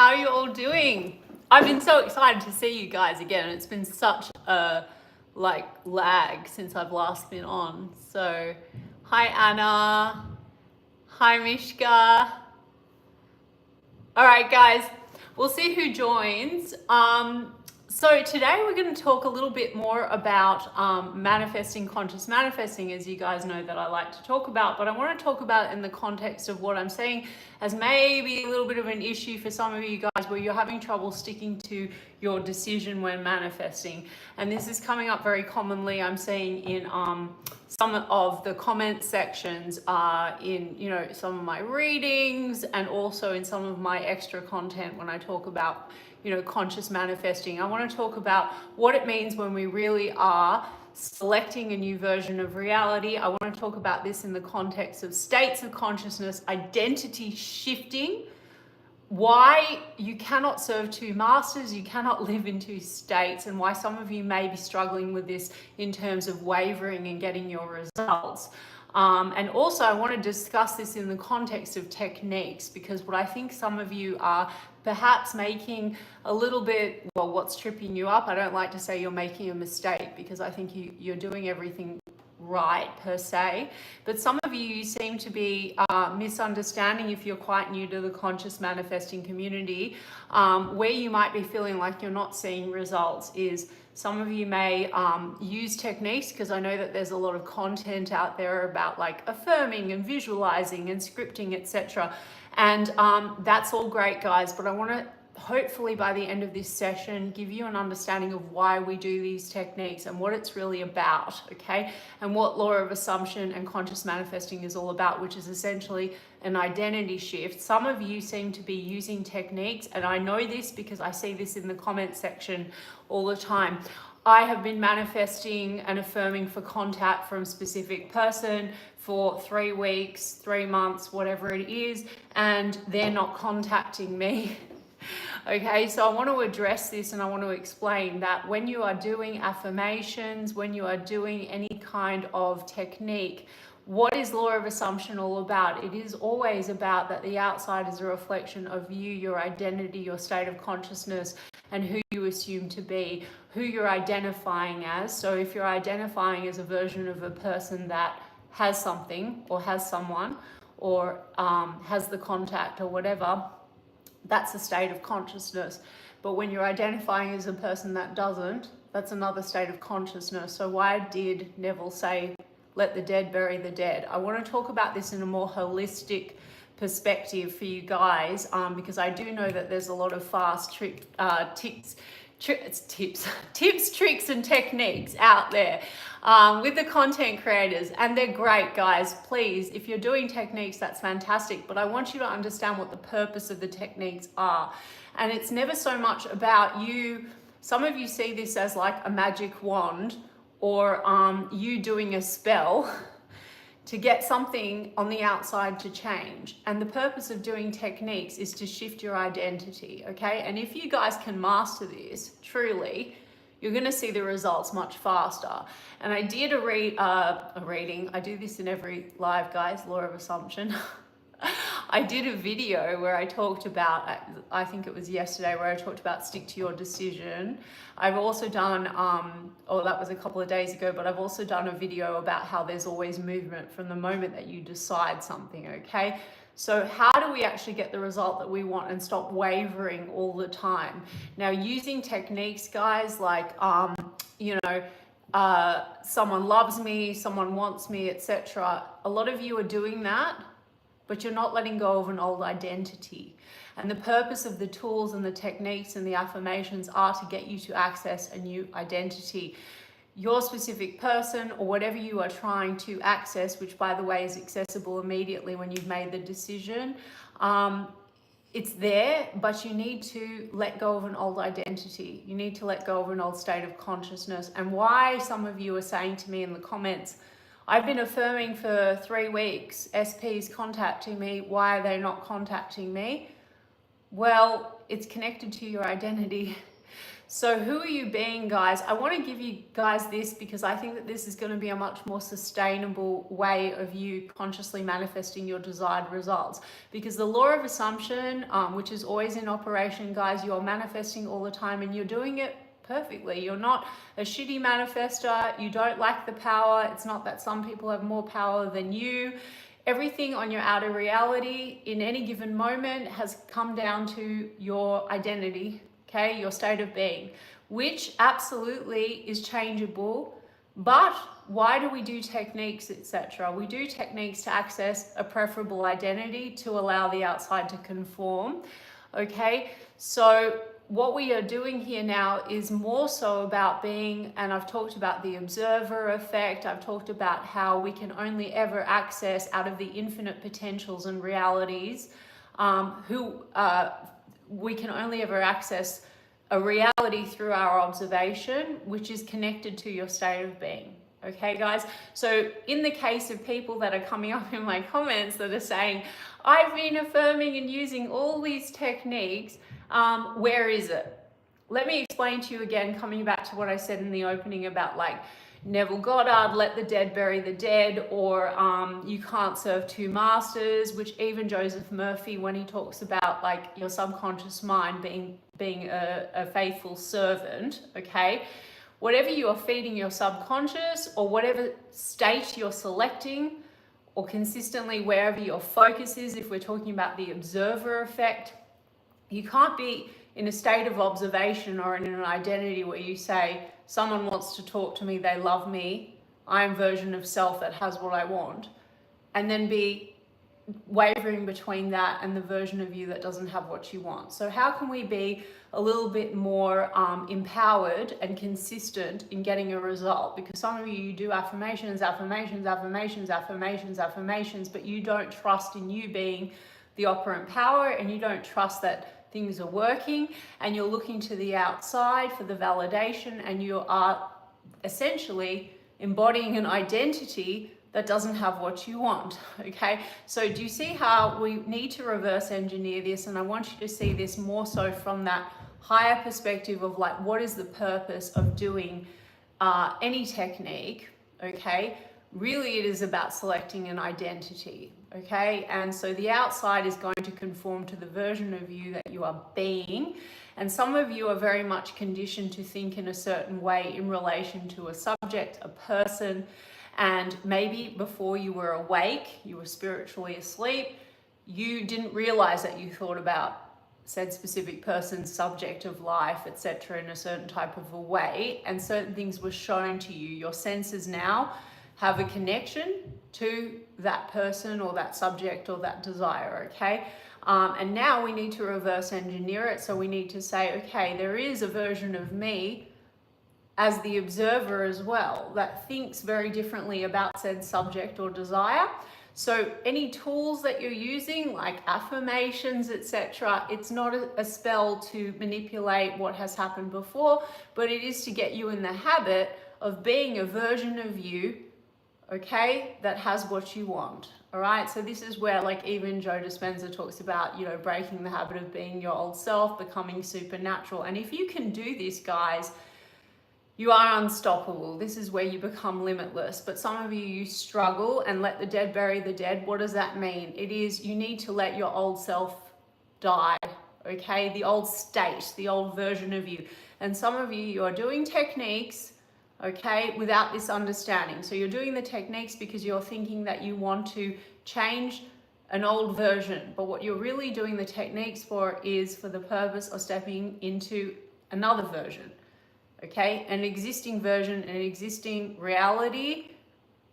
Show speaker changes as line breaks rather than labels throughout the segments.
How are you all doing? I've been so excited to see you guys again. It's been such a lag since I've last been on. So, hi Anna. Hi Mishka. All right, guys. We'll see who joins. So today we're going to talk a little bit more about manifesting, conscious manifesting, as you guys know that I like to talk about, but I want to talk about it in the context of what I'm saying as maybe a little bit of an issue for some of you guys where you're having trouble sticking to your decision when manifesting. And this is coming up very commonly, I'm seeing in some of the comment sections, in some of my readings, and also in some of my extra content when I talk about conscious manifesting. I want to talk about what it means when we really are selecting a new version of reality. I want to talk about this in the context of states of consciousness, identity shifting, why you cannot serve two masters, you cannot live in two states, and why some of you may be struggling with this in terms of wavering and getting your results. And also I want to discuss this in the context of techniques, because what I think some of you are perhaps making a little bit, well, what's tripping you up? I don't like to say you're making a mistake, because I think you're doing everything right per se, but some of you seem to be misunderstanding, if you're quite new to the conscious manifesting community, where you might be feeling like you're not seeing results is some of you may use techniques, because I know that there's a lot of content out there about like affirming and visualizing and scripting, etc. And that's all great, guys, but I want to hopefully by the end of this session give you an understanding of why we do these techniques and what it's really about, okay? And what law of assumption and conscious manifesting is all about, which is essentially an identity shift. Some of you seem to be using techniques, and I know this because I see this in the comment section all the time. I have been manifesting and affirming for contact from a specific person for 3 weeks, 3 months, whatever it is, and they're not contacting me. Okay, so I want to address this, and I want to explain that when you are doing affirmations, when you are doing any kind of technique, what is law of assumption all about? It is always about that the outside is a reflection of you, your identity, your state of consciousness, and who you assume to be, who you're identifying as. So if you're identifying as a version of a person that has something or has someone or has the contact or whatever, that's a state of consciousness. But when you're identifying as a person that doesn't, that's another state of consciousness. So why did Neville say, let the dead bury the dead? I want to talk about this in a more holistic perspective for you guys, because I do know that there's a lot of fast tips, tricks and techniques out there with the content creators, and they're great, guys. Please, if you're doing techniques, that's fantastic, but I want you to understand what the purpose of the techniques are. And it's never so much about you. Some of you see this as like a magic wand, or you doing a spell to get something on the outside to change. And the purpose of doing techniques is to shift your identity, okay? And if you guys can master this, truly, you're gonna see the results much faster. And I did a reading, I do this in every live, guys, law of assumption. I did a video where I talked about, I think it was yesterday, where I talked about stick to your decision. I've also done, that was a couple of days ago, but I've also done a video about how there's always movement from the moment that you decide something, okay? So how do we actually get the result that we want and stop wavering all the time? Now, using techniques, guys, like, someone loves me, someone wants me, etc. A lot of you are doing that, but you're not letting go of an old identity. And the purpose of the tools and the techniques and the affirmations are to get you to access a new identity. Your specific person, or whatever you are trying to access, which by the way is accessible immediately when you've made the decision, it's there, but you need to let go of an old identity. You need to let go of an old state of consciousness. And why some of you are saying to me in the comments, I've been affirming for 3 weeks, SP's contacting me, why are they not contacting me? Well, it's connected to your identity. So who are you being, guys? I want to give you guys this because I think that this is going to be a much more sustainable way of you consciously manifesting your desired results. Because the law of assumption, which is always in operation, guys, you're manifesting all the time and you're doing it perfectly. You're not a shitty manifester. You don't lack the power. It's not that some people have more power than you. Everything on your outer reality in any given moment has come down to your identity, okay, your state of being, which absolutely is changeable. But why do we do techniques, etc.? We do techniques to access a preferable identity to allow the outside to conform, okay? So what we are doing here now is more so about being, and I've talked about the observer effect, I've talked about how we can only ever access out of the infinite potentials and realities, we can only ever access a reality through our observation, which is connected to your state of being. Okay, guys? So in the case of people that are coming up in my comments that are saying, I've been affirming and using all these techniques, where is it? Let me explain to you again, coming back to what I said in the opening about like Neville Goddard, let the dead bury the dead, or you can't serve two masters, which even Joseph Murphy, when he talks about like your subconscious mind being a faithful servant, okay? Whatever you are feeding your subconscious, or whatever state you're selecting, or consistently wherever your focus is, if we're talking about the observer effect, you can't be in a state of observation or in an identity where you say, someone wants to talk to me, they love me, I am version of self that has what I want, and then be wavering between that and the version of you that doesn't have what you want. So how can we be a little bit more empowered and consistent in getting a result? Because some of you do affirmations, but you don't trust in you being the operant power, and you don't trust that things are working, and you're looking to the outside for the validation, and you are essentially embodying an identity that doesn't have what you want, okay? So do you see how we need to reverse engineer this? And I want you to see this more so from that higher perspective of like, what is the purpose of doing any technique, okay? Really, it is about selecting an identity, okay? And so the outside is going to conform to the version of you that you are being. And some of you are very much conditioned to think in a certain way in relation to a subject, a person, and maybe before you were awake, you were spiritually asleep, you didn't realize that you thought about said specific person's subject of life, etc., in a certain type of a way, and certain things were shown to you. Your senses now have a connection to that person or that subject or that desire, okay? And now we need to reverse engineer it. So we need to say, okay, there is a version of me as the observer as well that thinks very differently about said subject or desire. So any tools that you're using, like affirmations, etc., it's not a spell to manipulate what has happened before, but it is to get you in the habit of being a version of you, okay, that has what you want. All right, so this is where like even Joe Dispenza talks about, you know, breaking the habit of being your old self, becoming supernatural. And if you can do this, guys, you are unstoppable. This is where you become limitless. But some of you struggle and let the dead bury the dead. What does that mean? It is you need to let your old self die, okay? The old state, the old version of you. And some of you are doing techniques, okay, without this understanding. So you're doing the techniques because you're thinking that you want to change an old version. But what you're really doing the techniques for is for the purpose of stepping into another version. Okay, an existing version, an existing reality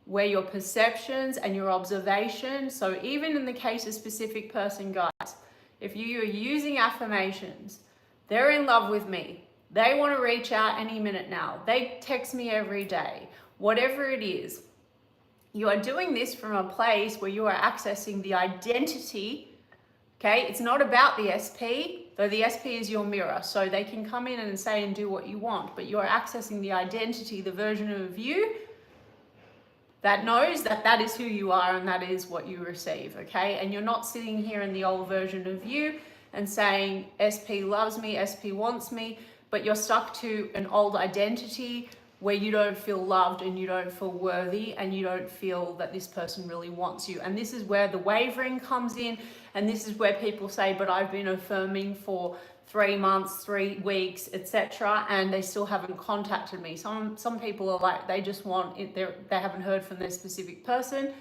where your perceptions and your observation, so even in the case of specific person, guys, if you are using affirmations, they're in love with me, they want to reach out any minute now, they text me every day, whatever it is, you are doing this from a place where you are accessing the identity. Okay, it's not about the SP, though the SP is your mirror, so they can come in and say and do what you want, but you're accessing the identity, the version of you that knows that that is who you are and that is what you receive, okay? And you're not sitting here in the old version of you and saying, SP loves me, SP wants me, but you're stuck to an old identity where you don't feel loved and you don't feel worthy and you don't feel that this person really wants you. And this is where the wavering comes in, and this is where people say, but I've been affirming for 3 months, 3 weeks, etc., and they still haven't contacted me. Some people are like, they just want it, they haven't heard from their specific person,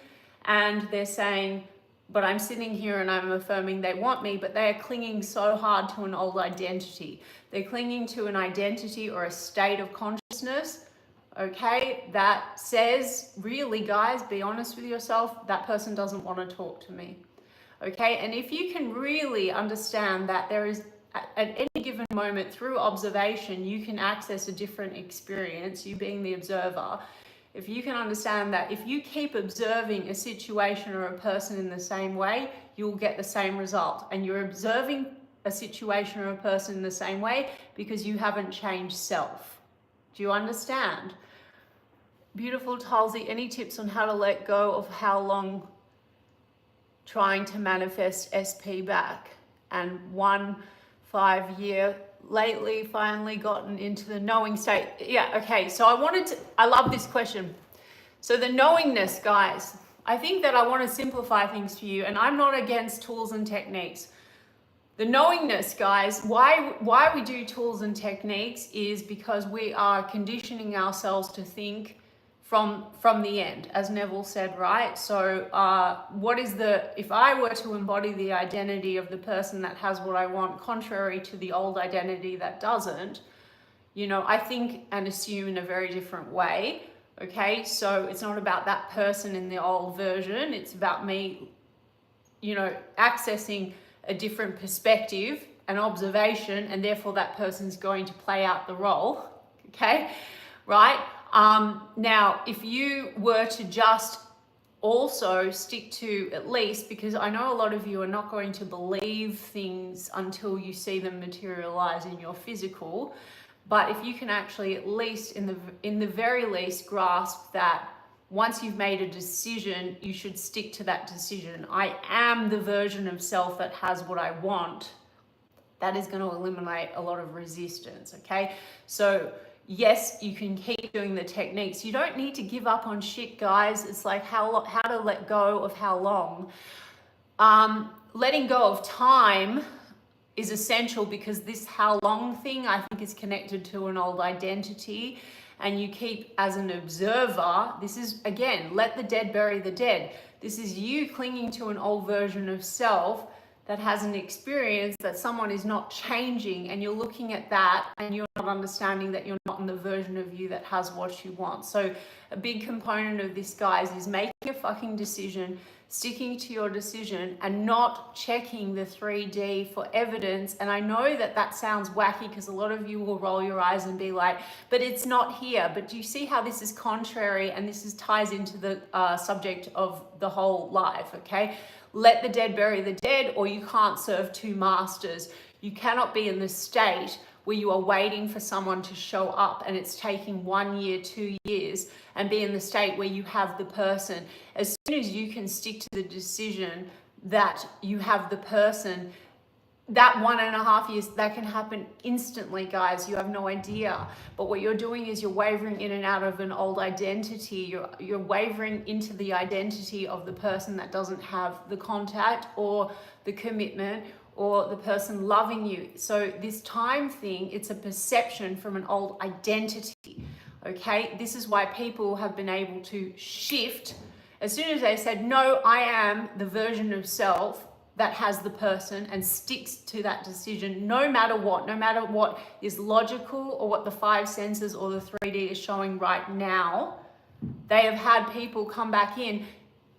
and they're saying, but I'm sitting here and I'm affirming they want me, but they are clinging so hard to an old identity. They're clinging to an identity or a state of consciousness, okay, that says, really guys, be honest with yourself, that person doesn't want to talk to me. Okay, and if you can really understand that there is, at any given moment through observation, you can access a different experience, you being the observer. If you can understand that if you keep observing a situation or a person in the same way, you'll get the same result. And you're observing a situation or a person in the same way because you haven't changed self. Do you understand? Beautiful, Tulsi. Any tips on how to let go of how long trying to manifest SP back? And 1-5 year lately finally gotten into the knowing state. Yeah, okay, so I love this question. So the knowingness, guys, I think that I want to simplify things for you, and I'm not against tools and techniques. The knowingness, guys, why we do tools and techniques is because we are conditioning ourselves to think from the end, as Neville said, right? So if I were to embody the identity of the person that has what I want, contrary to the old identity that doesn't, I think and assume in a very different way, okay? So it's not about that person in the old version, it's about me, accessing a different perspective, an observation, and therefore that person's going to play out the role, okay? Right? Now, if you were to just also stick to, at least, because I know a lot of you are not going to believe things until you see them materialize in your physical, but if you can actually at least in the very least grasp that once you've made a decision, you should stick to that decision. I am the version of self that has what I want. That is going to eliminate a lot of resistance, okay? So yes, you can keep doing the techniques. You don't need to give up on shit, guys. It's like how to let go of how long. Letting go of time is essential because this how long thing, I think, is connected to an old identity. And you keep, as an observer, this is, again, let the dead bury the dead. This is you clinging to an old version of self that has an experience that someone is not changing, and you're looking at that and you're not understanding that you're not in the version of you that has what you want. So a big component of this, guys, is making a fucking decision, sticking to your decision, and not checking the 3D for evidence. And I know that that sounds wacky because a lot of you will roll your eyes and be like, but it's not here. But do you see how this is contrary, and this ties into the subject of the whole life, okay? Let the dead bury the dead, or you can't serve two masters. You cannot be in the state where you are waiting for someone to show up and it's taking 1 year, 2 years, and be in the state where you have the person. As soon as you can stick to the decision that you have the person, that 1.5 years, that can happen instantly, guys. You have no idea. But what you're doing is you're wavering in and out of an old identity. You're wavering into the identity of the person that doesn't have the contact or the commitment or the person loving you. So this time thing, it's a perception from an old identity, okay? This is why people have been able to shift. As soon as they said, no, I am the version of self that has the person, and sticks to that decision no matter what is logical or what the 5 senses or the 3D is showing right now, they have had people come back in,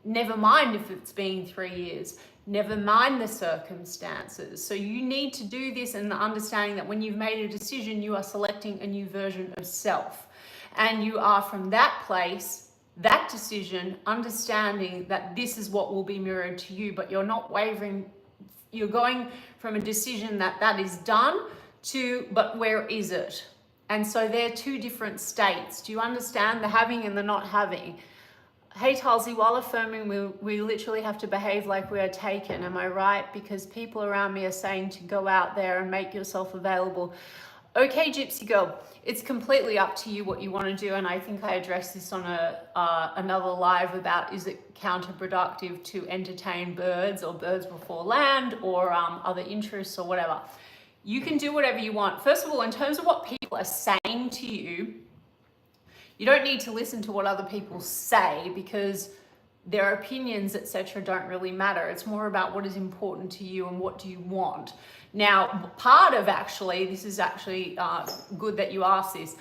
never mind if it's been 3 years, never mind the circumstances. So you need to do this and understanding that when you've made a decision, you are selecting a new version of self. And you are, from that place, that decision, understanding that this is what will be mirrored to you, but you're not wavering. You're going from a decision that is done to, but where is it? And so they're 2 different states. Do you understand the having and the not having? Hey Tulsi, while affirming, we literally have to behave like we are taken. Am I right? Because people around me are saying to go out there and make yourself available. Okay, Gypsy Girl, it's completely up to you what you want to do, and I think I addressed this on another live about, is it counterproductive to entertain birds or birds before land or other interests or whatever. You can do whatever you want. First of all, in terms of what people are saying to you, you don't need to listen to what other people say, because their opinions, etc., don't really matter. It's more about what is important to you and what do you want. Now, part of actually, this is actually good that you asked this.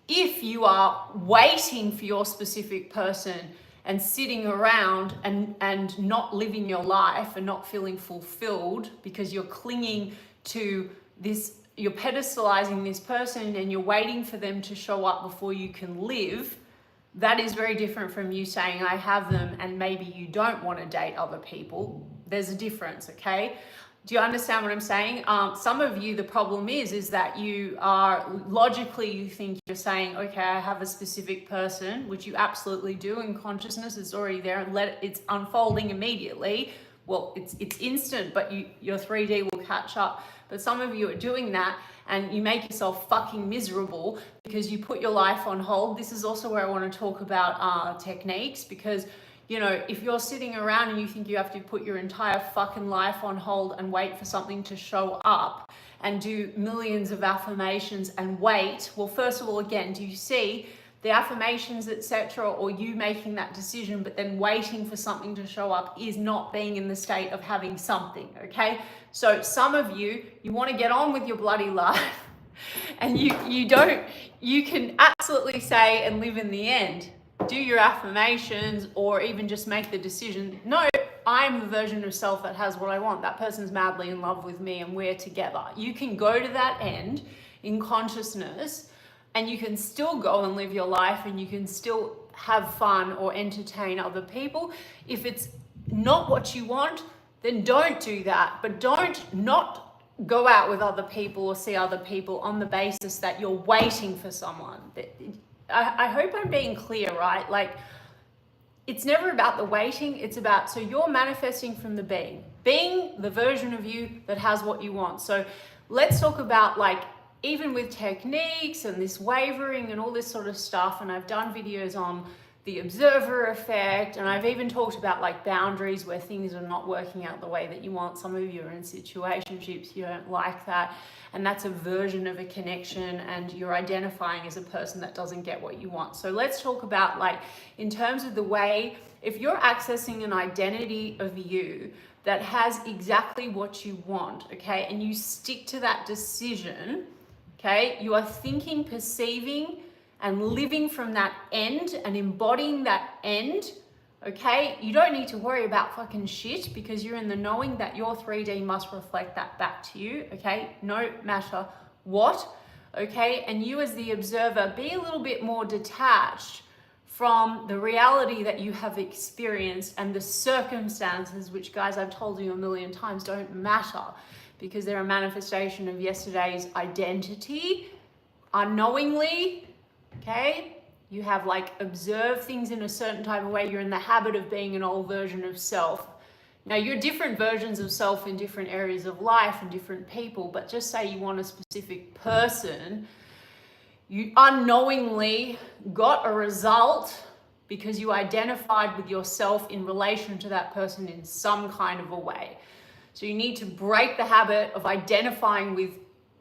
If you are waiting for your specific person and sitting around and not living your life and not feeling fulfilled because you're clinging to this, you're pedestalizing this person and you're waiting for them to show up before you can live, that is very different from you saying, I have them, and maybe you don't want to date other people. There's a difference, okay? Do you understand what I'm saying? Some of you, the problem is that you are, logically, you think you're saying, okay, I have a specific person, which you absolutely do in consciousness. It's already there, and it's unfolding immediately. Well, it's instant, but your 3D will catch up. But some of you are doing that, and you make yourself fucking miserable because you put your life on hold. This is also where I want to talk about techniques, because, you know, if you're sitting around and you think you have to put your entire fucking life on hold and wait for something to show up and do millions of affirmations and wait, well, first of all, again, do you see the affirmations, etc., or you making that decision but then waiting for something to show up is not being in the state of having something, okay? So some of you want to get on with your bloody life and you can absolutely say and live in the end, do your affirmations or even just make the decision, no, I'm the version of self that has what I want. That person's madly in love with me and we're together. You can go to that end in consciousness, and you can still go and live your life, and you can still have fun or entertain other people. If it's not what you want, then don't do that. But don't not go out with other people or see other people on the basis that you're waiting for someone. I hope I'm being clear, right? Like, it's never about the waiting. It's about, so you're manifesting from the being the version of you that has what you want. So let's talk about, like, even with techniques and this wavering and all this sort of stuff, and I've done videos on the observer effect, and I've even talked about like boundaries where things are not working out the way that you want. Some of you are in situationships, you don't like that, and that's a version of a connection, and you're identifying as a person that doesn't get what you want. So let's talk about, like, in terms of the way, if you're accessing an identity of you that has exactly what you want, okay, and you stick to that decision, okay, you are thinking, perceiving, and living from that end and embodying that end, okay, you don't need to worry about fucking shit, because you're in the knowing that your 3D must reflect that back to you, okay, no matter what, okay, and you as the observer, be a little bit more detached from the reality that you have experienced and the circumstances, which, guys, I've told you a million times, don't matter, because they're a manifestation of yesterday's identity unknowingly, okay? You have, like, observed things in a certain type of way. You're in the habit of being an old version of self. Now, you're different versions of self in different areas of life and different people, but just say you want a specific person, you unknowingly got a result because you identified with yourself in relation to that person in some kind of a way. So you need to break the habit of identifying with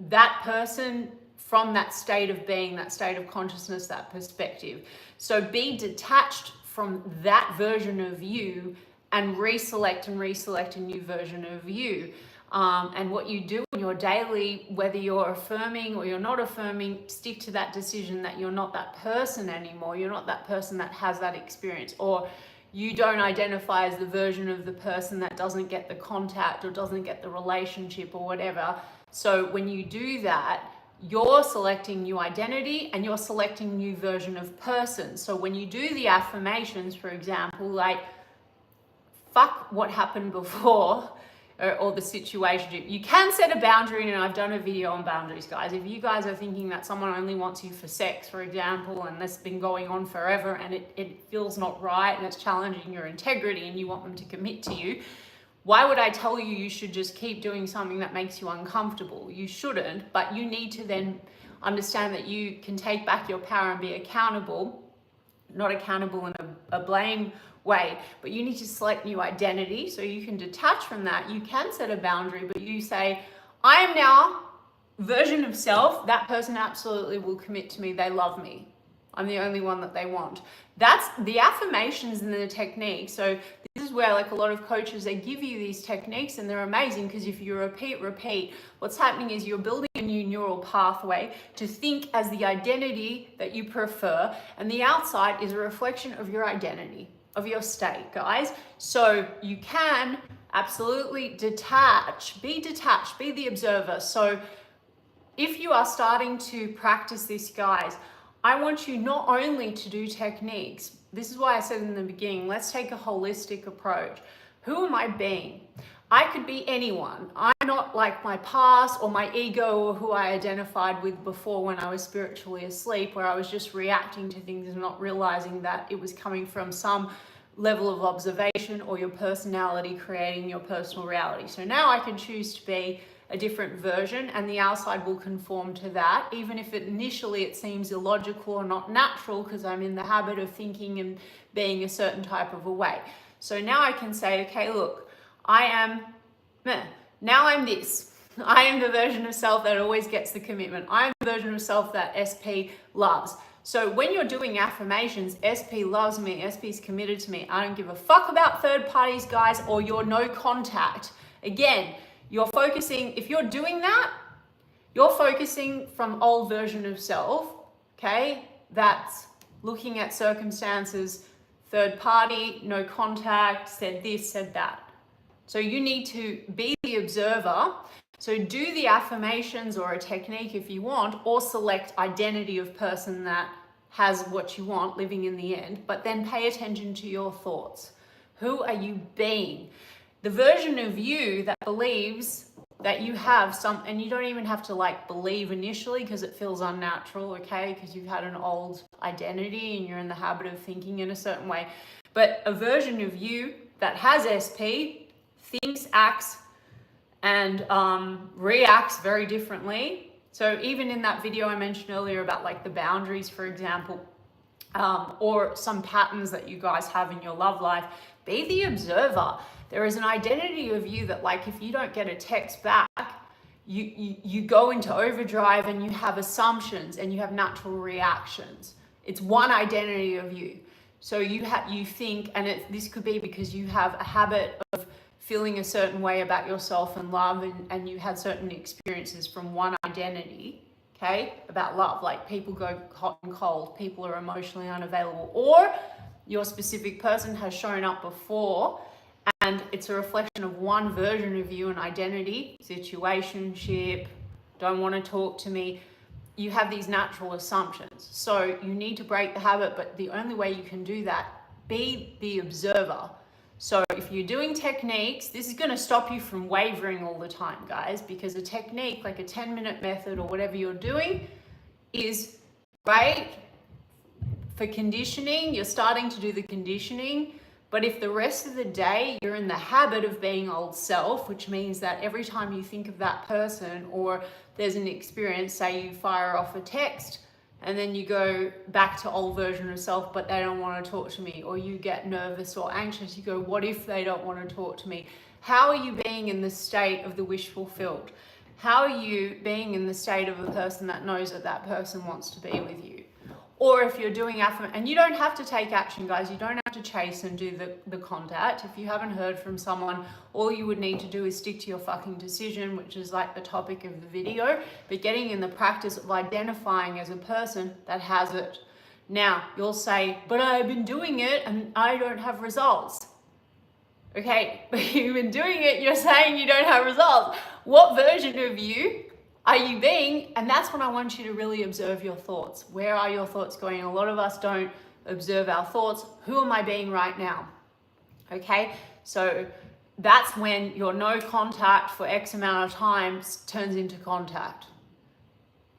that person from that state of being, that state of consciousness, that perspective. So be detached from that version of you and reselect a new version of you. And what you do in your daily, whether you're affirming or you're not affirming, stick to that decision that you're not that person anymore. You're not that person that has that experience, or you don't identify as the version of the person that doesn't get the contact or doesn't get the relationship or whatever. So when you do that, you're selecting new identity and you're selecting new version of person. So when you do the affirmations, for example, like, fuck what happened before, or the situation. You can set a boundary, and I've done a video on boundaries, guys. If you guys are thinking that someone only wants you for sex, for example, and that's been going on forever and it feels not right and it's challenging your integrity and you want them to commit to you, Why would I tell you you should just keep doing something that makes you uncomfortable? You shouldn't, but you need to then understand that you can take back your power and be accountable, not accountable in a blame way, but you need to select new identity so you can detach from that. You can set a boundary, but you say, I am now version of self. That person absolutely will commit to me. They love me. I'm the only one that they want. That's the affirmations and the techniques. So this is where, like, a lot of coaches, they give you these techniques and they're amazing, because if you repeat, what's happening is you're building a new neural pathway to think as the identity that you prefer, and the outside is a reflection of your identity, of your state, guys. So you can absolutely detach, be the observer. So if you are starting to practice this, guys, I want you not only to do techniques. This is why I said in the beginning, let's take a holistic approach. Who am I being? I could be anyone. I'm not like my past or my ego or who I identified with before when I was spiritually asleep, where I was just reacting to things and not realizing that it was coming from some level of observation or your personality creating your personal reality. So now I can choose to be a different version, and the outside will conform to that, even if initially it seems illogical or not natural, because I'm in the habit of thinking and being a certain type of a way. So now I can say, okay, look, now I'm this. I am the version of self that always gets the commitment. I am the version of self that SP loves. So when you're doing affirmations, SP loves me, SP is committed to me, I don't give a fuck about third parties, guys, or your no contact. Again, you're focusing, if you're doing that, you're focusing from old version of self, okay? That's looking at circumstances, third party, no contact, said this, said that. So you need to be the observer. So do the affirmations or a technique if you want, or select identity of person that has what you want, living in the end, but then pay attention to your thoughts. Who are you being? The version of you that believes that you have some, and you don't even have to like believe initially because it feels unnatural, okay? Because you've had an old identity and you're in the habit of thinking in a certain way. But a version of you that has SP thinks, acts, and reacts very differently. So even in that video I mentioned earlier about like the boundaries, for example, or some patterns that you guys have in your love life, be the observer. There is an identity of you that, like, if you don't get a text back, you go into overdrive and you have assumptions and you have natural reactions. It's one identity of you. So you think, and this could be because you have a habit of feeling a certain way about yourself and love, and you had certain experiences from one identity, okay, about love. Like, people go hot and cold, people are emotionally unavailable, or your specific person has shown up before and it's a reflection of one version of you, an identity, situationship, don't want to talk to me. You have these natural assumptions. So you need to break the habit, but the only way you can do that, be the observer. So if you're doing techniques, this is going to stop you from wavering all the time, guys, because a technique, like a 10-minute method or whatever you're doing, is great for conditioning. You're starting to do the conditioning. But if the rest of the day you're in the habit of being old self, which means that every time you think of that person or there's an experience, say you fire off a text and then you go back to old version of self, but they don't want to talk to me, or you get nervous or anxious, you go, what if they don't want to talk to me? How are you being in the state of the wish fulfilled? How are you being in the state of a person that knows that that person wants to be with you? Or if you're doing affirmation, and you don't have to take action, guys, you don't have to chase and do the contact. If you haven't heard from someone, all you would need to do is stick to your fucking decision, which is like the topic of the video, but getting in the practice of identifying as a person that has it. Now, you'll say, but I've been doing it and I don't have results. Okay, but you've been doing it, you're saying you don't have results. What version of you are you being? And that's when I want you to really observe your thoughts. Where are your thoughts going? A lot of us don't observe our thoughts. Who am I being right now? Okay, so that's when your no contact for X amount of time turns into contact.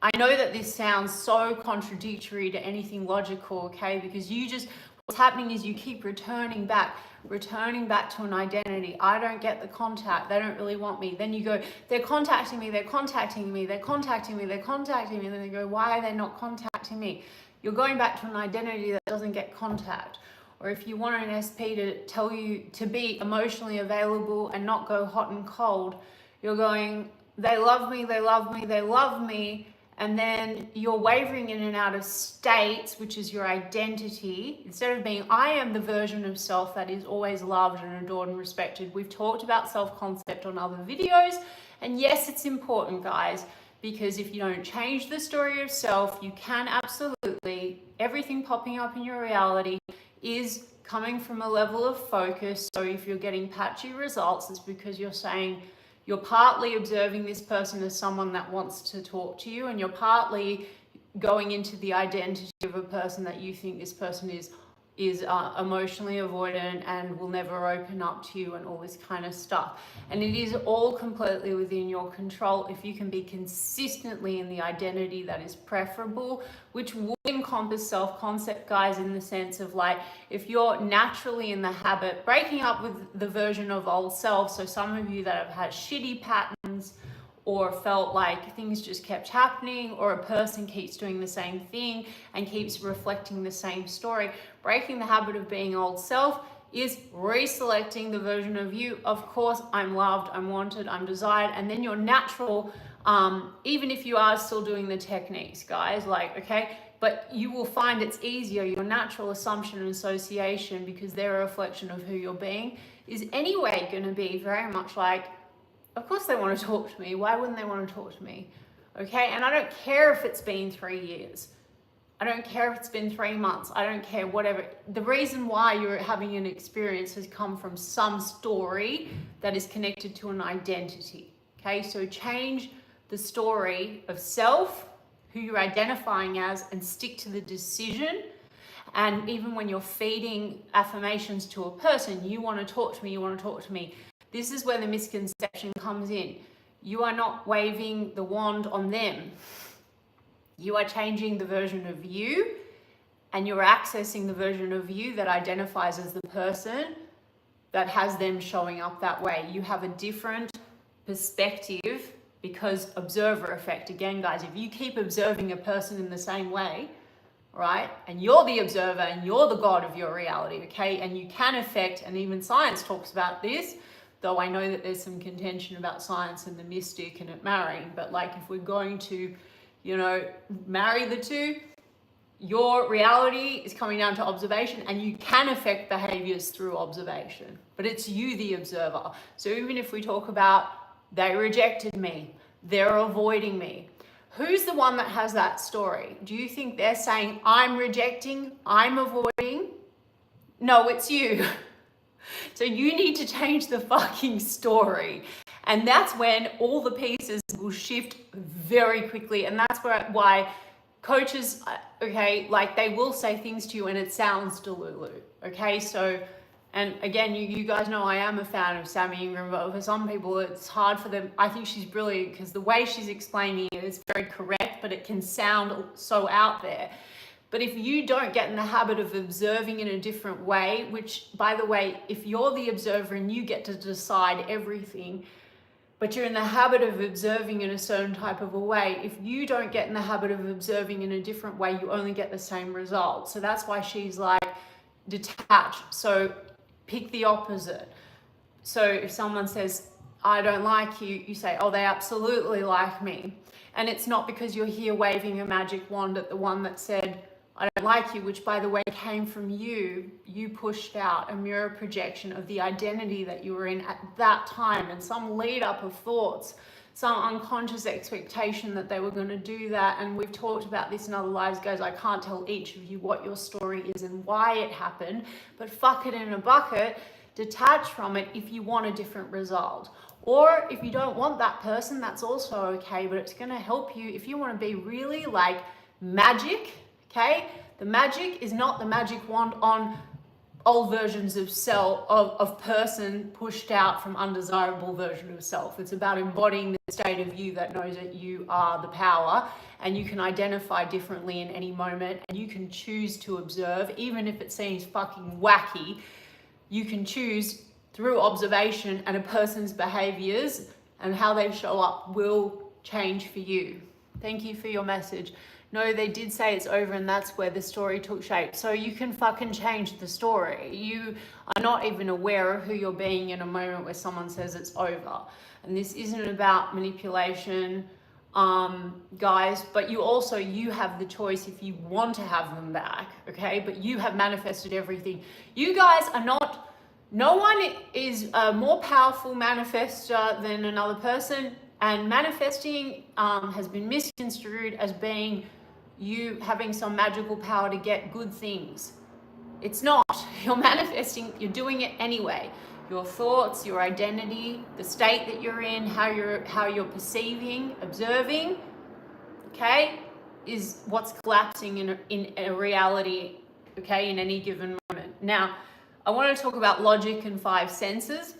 I know that this sounds so contradictory to anything logical, okay? Because you just, what's happening is you keep returning back to an identity. I don't get the contact. They don't really want me. Then you go, they're contacting me, they're contacting me, they're contacting me, they're contacting me. And then they go, why are they not contacting me? You're going back to an identity that doesn't get contact. Or if you want an SP to tell you to be emotionally available and not go hot and cold, you're going, they love me, they love me, they love me. And then you're wavering in and out of states, which is your identity. Instead of being, I am the version of self that is always loved and adored and respected. We've talked about self-concept on other videos. And yes, it's important, guys, because if you don't change the story of self, you can absolutely, everything popping up in your reality is coming from a level of focus. So if you're getting patchy results, it's because you're saying, you're partly observing this person as someone that wants to talk to you, and you're partly going into the identity of a person that you think this person is emotionally avoidant and will never open up to you and all this kind of stuff. And it is all completely within your control if you can be consistently in the identity that is preferable, which would encompass self-concept, guys, in the sense of like, if you're naturally in the habit, breaking up with the version of old self. So some of you that have had shitty patterns or felt like things just kept happening, or a person keeps doing the same thing and keeps reflecting the same story. Breaking the habit of being old self is reselecting the version of you. Of course, I'm loved, I'm wanted, I'm desired. And then your natural, even if you are still doing the techniques, guys, like, okay, but you will find it's easier. Your natural assumption and association, because they're a reflection of who you're being, is anyway going to be very much like, of course they want to talk to me. Why wouldn't they want to talk to me? Okay, and I don't care if it's been 3 years. I don't care if it's been 3 months. I don't care, whatever. The reason why you're having an experience has come from some story that is connected to an identity. Okay, so change the story of self, who you're identifying as, and stick to the decision. And even when you're feeding affirmations to a person, you want to talk to me, you want to talk to me. This is where the misconception comes in. You are not waving the wand on them. You are changing the version of you, and you're accessing the version of you that identifies as the person that has them showing up that way. You have a different perspective because observer effect. Again, guys, if you keep observing a person in the same way, right, and you're the observer and you're the god of your reality, okay, and you can affect, and even science talks about this, though I know that there's some contention about science and the mystic and it marrying, but like if we're going to, you know, marry the two, your reality is coming down to observation, and you can affect behaviors through observation, but it's you, the observer. So even if we talk about they rejected me, they're avoiding me, who's the one that has that story? Do you think they're saying, I'm rejecting, I'm avoiding? No, it's you. So you need to change the fucking story. And that's when all the pieces will shift very quickly. And that's why coaches, okay, like they will say things to you and it sounds delulu, okay? So, and again, you guys know I am a fan of Sammy Ingram, but for some people it's hard for them. I think she's brilliant because the way she's explaining it is very correct, but it can sound so out there. But if you don't get in the habit of observing in a different way, which, by the way, if you're the observer and you get to decide everything, but you're in the habit of observing in a certain type of a way, if you don't get in the habit of observing in a different way, you only get the same result. So that's why she's like, detach. So pick the opposite. So if someone says, I don't like you, you say, oh, they absolutely like me. And it's not because you're here waving a magic wand at the one that said, I don't like you, which by the way came from you. You pushed out a mirror projection of the identity that you were in at that time, and some lead up of thoughts, some unconscious expectation that they were going to do that. And we've talked about this in other lives, guys. I can't tell each of you what your story is and why it happened, but fuck it in a bucket, detach from it if you want a different result. Or if you don't want that person, that's also okay, but it's going to help you if you want to be really like magic. Okay, the magic is not the magic wand on old versions of self, of person pushed out from undesirable version of self. It's about embodying the state of you that knows that you are the power, and you can identify differently in any moment, and you can choose to observe, even if it seems fucking wacky. You can choose through observation, and a person's behaviors and how they show up will change for you. Thank you for your message. No, they did say it's over, and that's where the story took shape. So you can fucking change the story. You are not even aware of who you're being in a moment where someone says it's over. And this isn't about manipulation, guys, but you have the choice if you want to have them back, okay? But you have manifested everything. You guys are not, no one is a more powerful manifester than another person, and manifesting has been misconstrued as being you having some magical power to get good things. It's not. You're manifesting, you're doing it anyway. Your thoughts, your identity, the state that you're in, how you're perceiving, observing, okay, is what's collapsing in a reality, okay, in any given moment. Now, I want to talk about logic and 5 senses.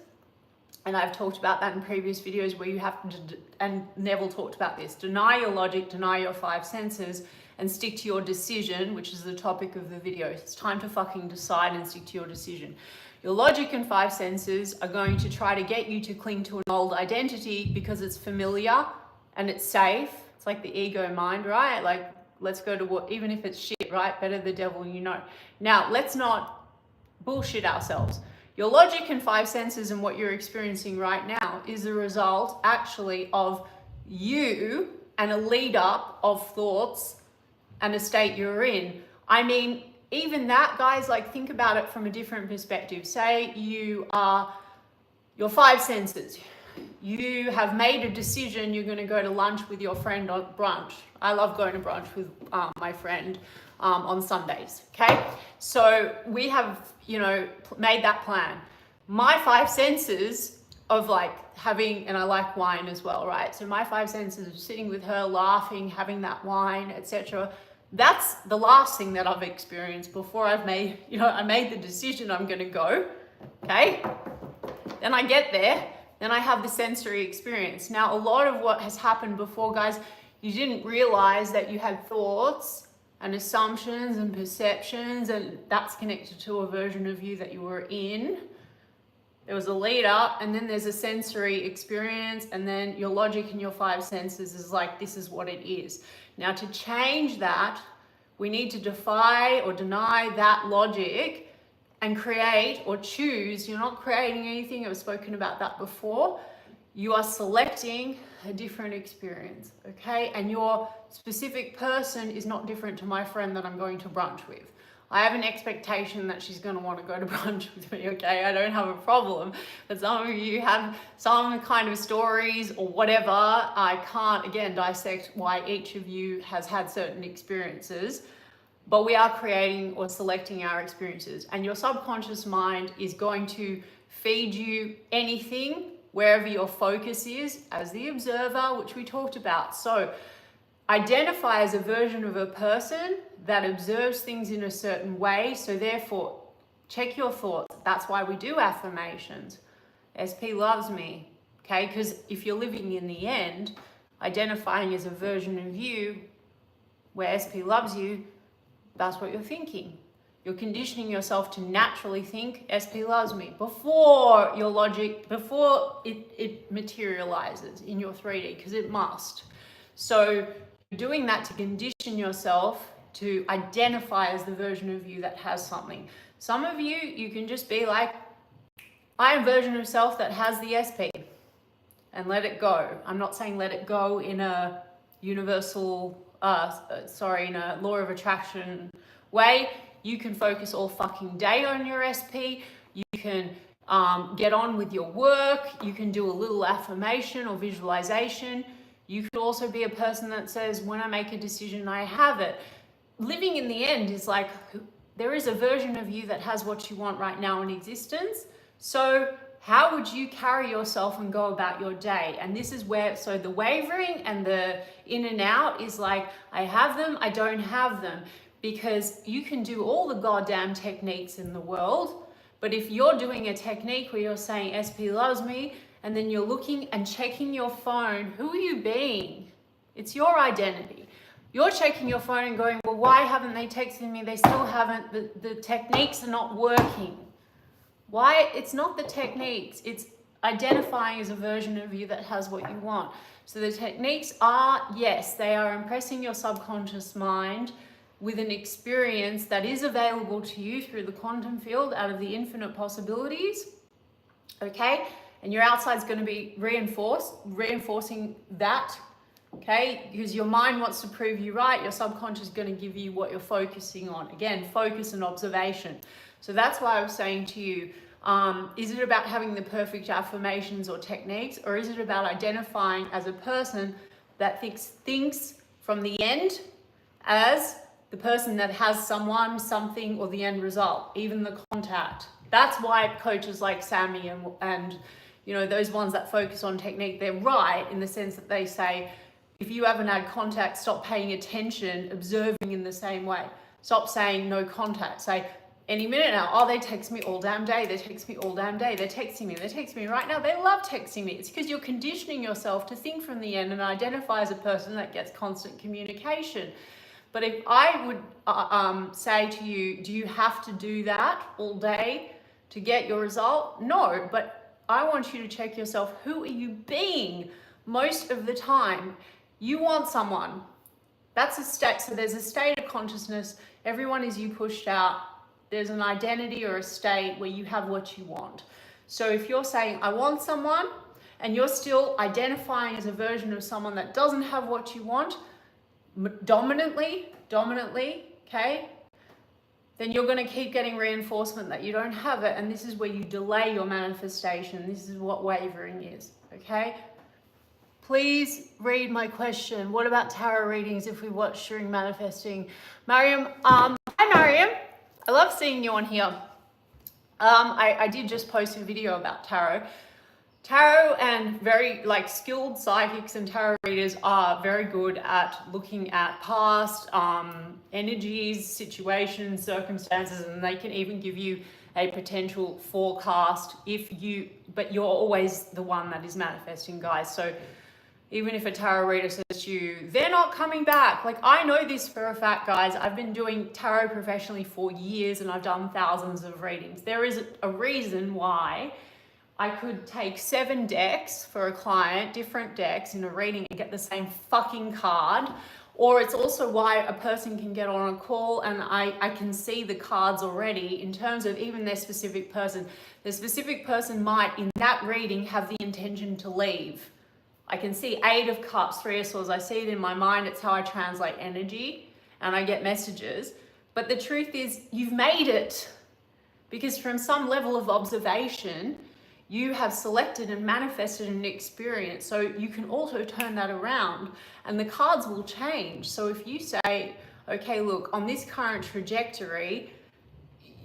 And I've talked about that in previous videos where you have to, and Neville talked about this, deny your logic, deny your 5 senses, and stick to your decision, which is the topic of the video. It's time to fucking decide and stick to your decision. Your logic and 5 senses are going to try to get you to cling to an old identity because it's familiar and it's safe. It's like the ego mind, right? Like, let's go to what, even if it's shit, right? Better the devil you know. Now, let's not bullshit ourselves. Your logic and 5 senses and what you're experiencing right now is the result actually of you and a lead up of thoughts and a state you're in. I mean, even that, guys, like, think about it from a different perspective. Say you are your 5 senses. You have made a decision you're going to go to lunch with your friend on brunch. I love going to brunch with my friend on Sundays, okay? So we have, made that plan. My 5 senses of like having, and I like wine as well, right? So my 5 senses of sitting with her, laughing, having that wine, etc. That's the last thing that I've experienced before I've made, I made the decision I'm going to go, okay? Then I get there, then I have the sensory experience. Now, a lot of what has happened before, guys, you didn't realize that you had thoughts and assumptions and perceptions, and that's connected to a version of you that you were in. There was a lead up, and then there's a sensory experience, and then your logic and your 5 senses is like, this is what it is. Now, to change that, we need to defy or deny that logic and create or choose. You're not creating anything. I've spoken about that before. You are selecting a different experience, okay? And your specific person is not different to my friend that I'm going to brunch with. I have an expectation that she's going to want to go to brunch with me, okay? I don't have a problem. But some of you have some kind of stories or whatever. I can't, again, dissect why each of you has had certain experiences. But we are creating or selecting our experiences. And your subconscious mind is going to feed you anything wherever your focus is as the observer, which we talked about. So identify as a version of a person that observes things in a certain way. So therefore, check your thoughts. That's why we do affirmations. SP loves me, okay? Because if you're living in the end, identifying as a version of you where SP loves you, that's what you're thinking. You're conditioning yourself to naturally think SP loves me before your logic, before it materializes in your 3D, because it must. So you're doing that to condition yourself to identify as the version of you that has something. Some of you, you can just be like, I am a version of self that has the SP, and let it go. I'm not saying let it go in a universal, in a law of attraction way. You can focus all fucking day on your SP. You can get on with your work. You can do a little affirmation or visualization. You could also be a person that says, when I make a decision, I have it. Living in the end is like, there is a version of you that has what you want right now in existence. So how would you carry yourself and go about your day? And this is where, so the wavering and the in and out is like, I have them, I don't have them. because you can do all the goddamn techniques in the world, but if you're doing a technique where you're saying SP loves me, and then you're looking and checking your phone, who are you being? It's your identity. You're checking your phone and going, well, why haven't they texted me? They still haven't. The techniques are not working. Why? It's not the techniques. It's identifying as a version of you that has what you want. So the techniques are, yes, they are impressing your subconscious mind with an experience that is available to you through the quantum field out of the infinite possibilities, okay? And your outside's going to be reinforcing that, okay? Because your mind wants to prove you right, your subconscious is going to give you what you're focusing on. Again, focus and observation. So that's why I was saying to you, is it about having the perfect affirmations or techniques, or is it about identifying as a person that thinks from the end as the person that has someone, something, or the end result, even the contact? That's why coaches like Sammy and you know, those ones that focus on technique, they're right in the sense that they say, if you haven't had contact, stop paying attention, observing in the same way. Stop saying no contact. Say, any minute now, oh, they text me all damn day. They text me all damn day. They're texting me right now. They love texting me. It's because you're conditioning yourself to think from the end and identify as a person that gets constant communication. But if I would say to you, do you have to do that all day to get your result? No, but I want you to check yourself. Who are you being most of the time? You want someone. That's a state. So there's a state of consciousness. Everyone is you pushed out. There's an identity or a state where you have what you want. So if you're saying, I want someone, and you're still identifying as a version of someone that doesn't have what you want, dominantly, okay, then you're going to keep getting reinforcement that you don't have it. And this is where you delay your manifestation. This is what wavering is, okay? Please read my question. What about tarot readings if we watch during manifesting? Mariam, hi Mariam. I love seeing you on here. I did just post a video about tarot. Tarot and very skilled psychics and tarot readers are very good at looking at past energies, situations, circumstances, and they can even give you a potential forecast but you're always the one that is manifesting, guys. So even if a tarot reader says to you, they're not coming back. I know this for a fact, guys. I've been doing tarot professionally for years and I've done thousands of readings. There is a reason why I could take 7 decks for a client, different decks in a reading, and get the same fucking card. Or it's also why a person can get on a call and I can see the cards already in terms of even their specific person. The specific person might, in that reading, have the intention to leave. I can see 8 of Cups, 3 of Swords. I see it in my mind. It's how I translate energy and I get messages. But the truth is, you've made it. Because from some level of observation, you have selected and manifested an experience. So you can also turn that around and the cards will change. So if you say, okay, look, on this current trajectory,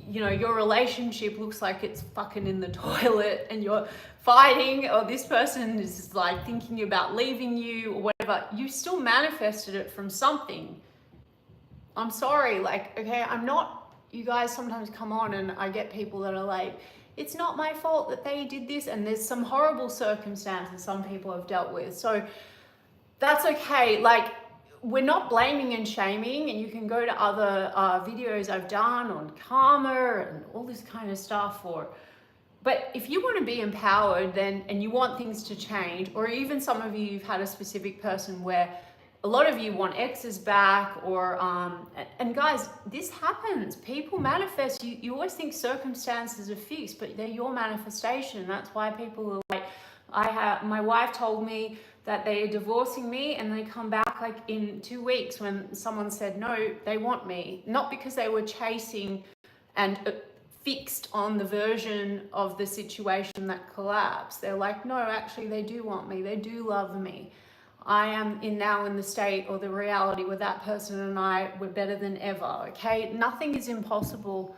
you know, your relationship looks like it's fucking in the toilet and you're fighting, or this person is thinking about leaving you or whatever, you still manifested it from something. I'm sorry, okay, I'm not, you guys sometimes come on and I get people that are like, it's not my fault that they did this, and there's some horrible circumstances some people have dealt with. So that's okay. We're not blaming and shaming, and you can go to other videos I've done on karma and all this kind of stuff. But if you want to be empowered and you want things to change, or even some of you've had a specific person where a lot of you want exes back, or and guys, this happens. People manifest. You always think circumstances are fixed, but they're your manifestation. That's why people are my wife told me that they are divorcing me, and they come back in 2 weeks when someone said no, they want me, not because they were chasing and fixed on the version of the situation that collapsed. They're like, no, actually they do want me. They do love me. I am now in the state or the reality where that person and I were better than ever, okay? Nothing is impossible,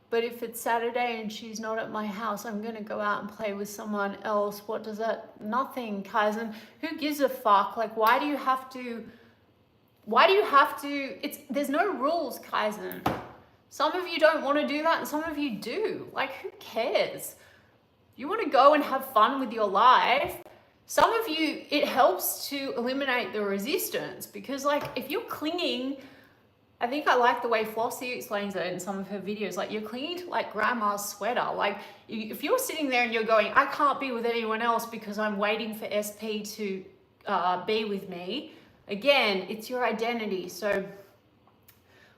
but if it's Saturday and she's not at my house, I'm gonna go out and play with someone else. What does that? Nothing, Kaizen. Who gives a fuck? Why do you have to why do you have to, there's no rules, Kaizen. Some of you don't want to do that and some of you do. Like, who cares? You want to go and have fun with your life. Some of you, it helps to eliminate the resistance, because like if you're clinging, I think I like the way Flossie explains it in some of her videos, like you're clinging to like grandma's sweater. Like if you're sitting there and you're going, I can't be with anyone else because I'm waiting for SP to be with me. Again, it's your identity. So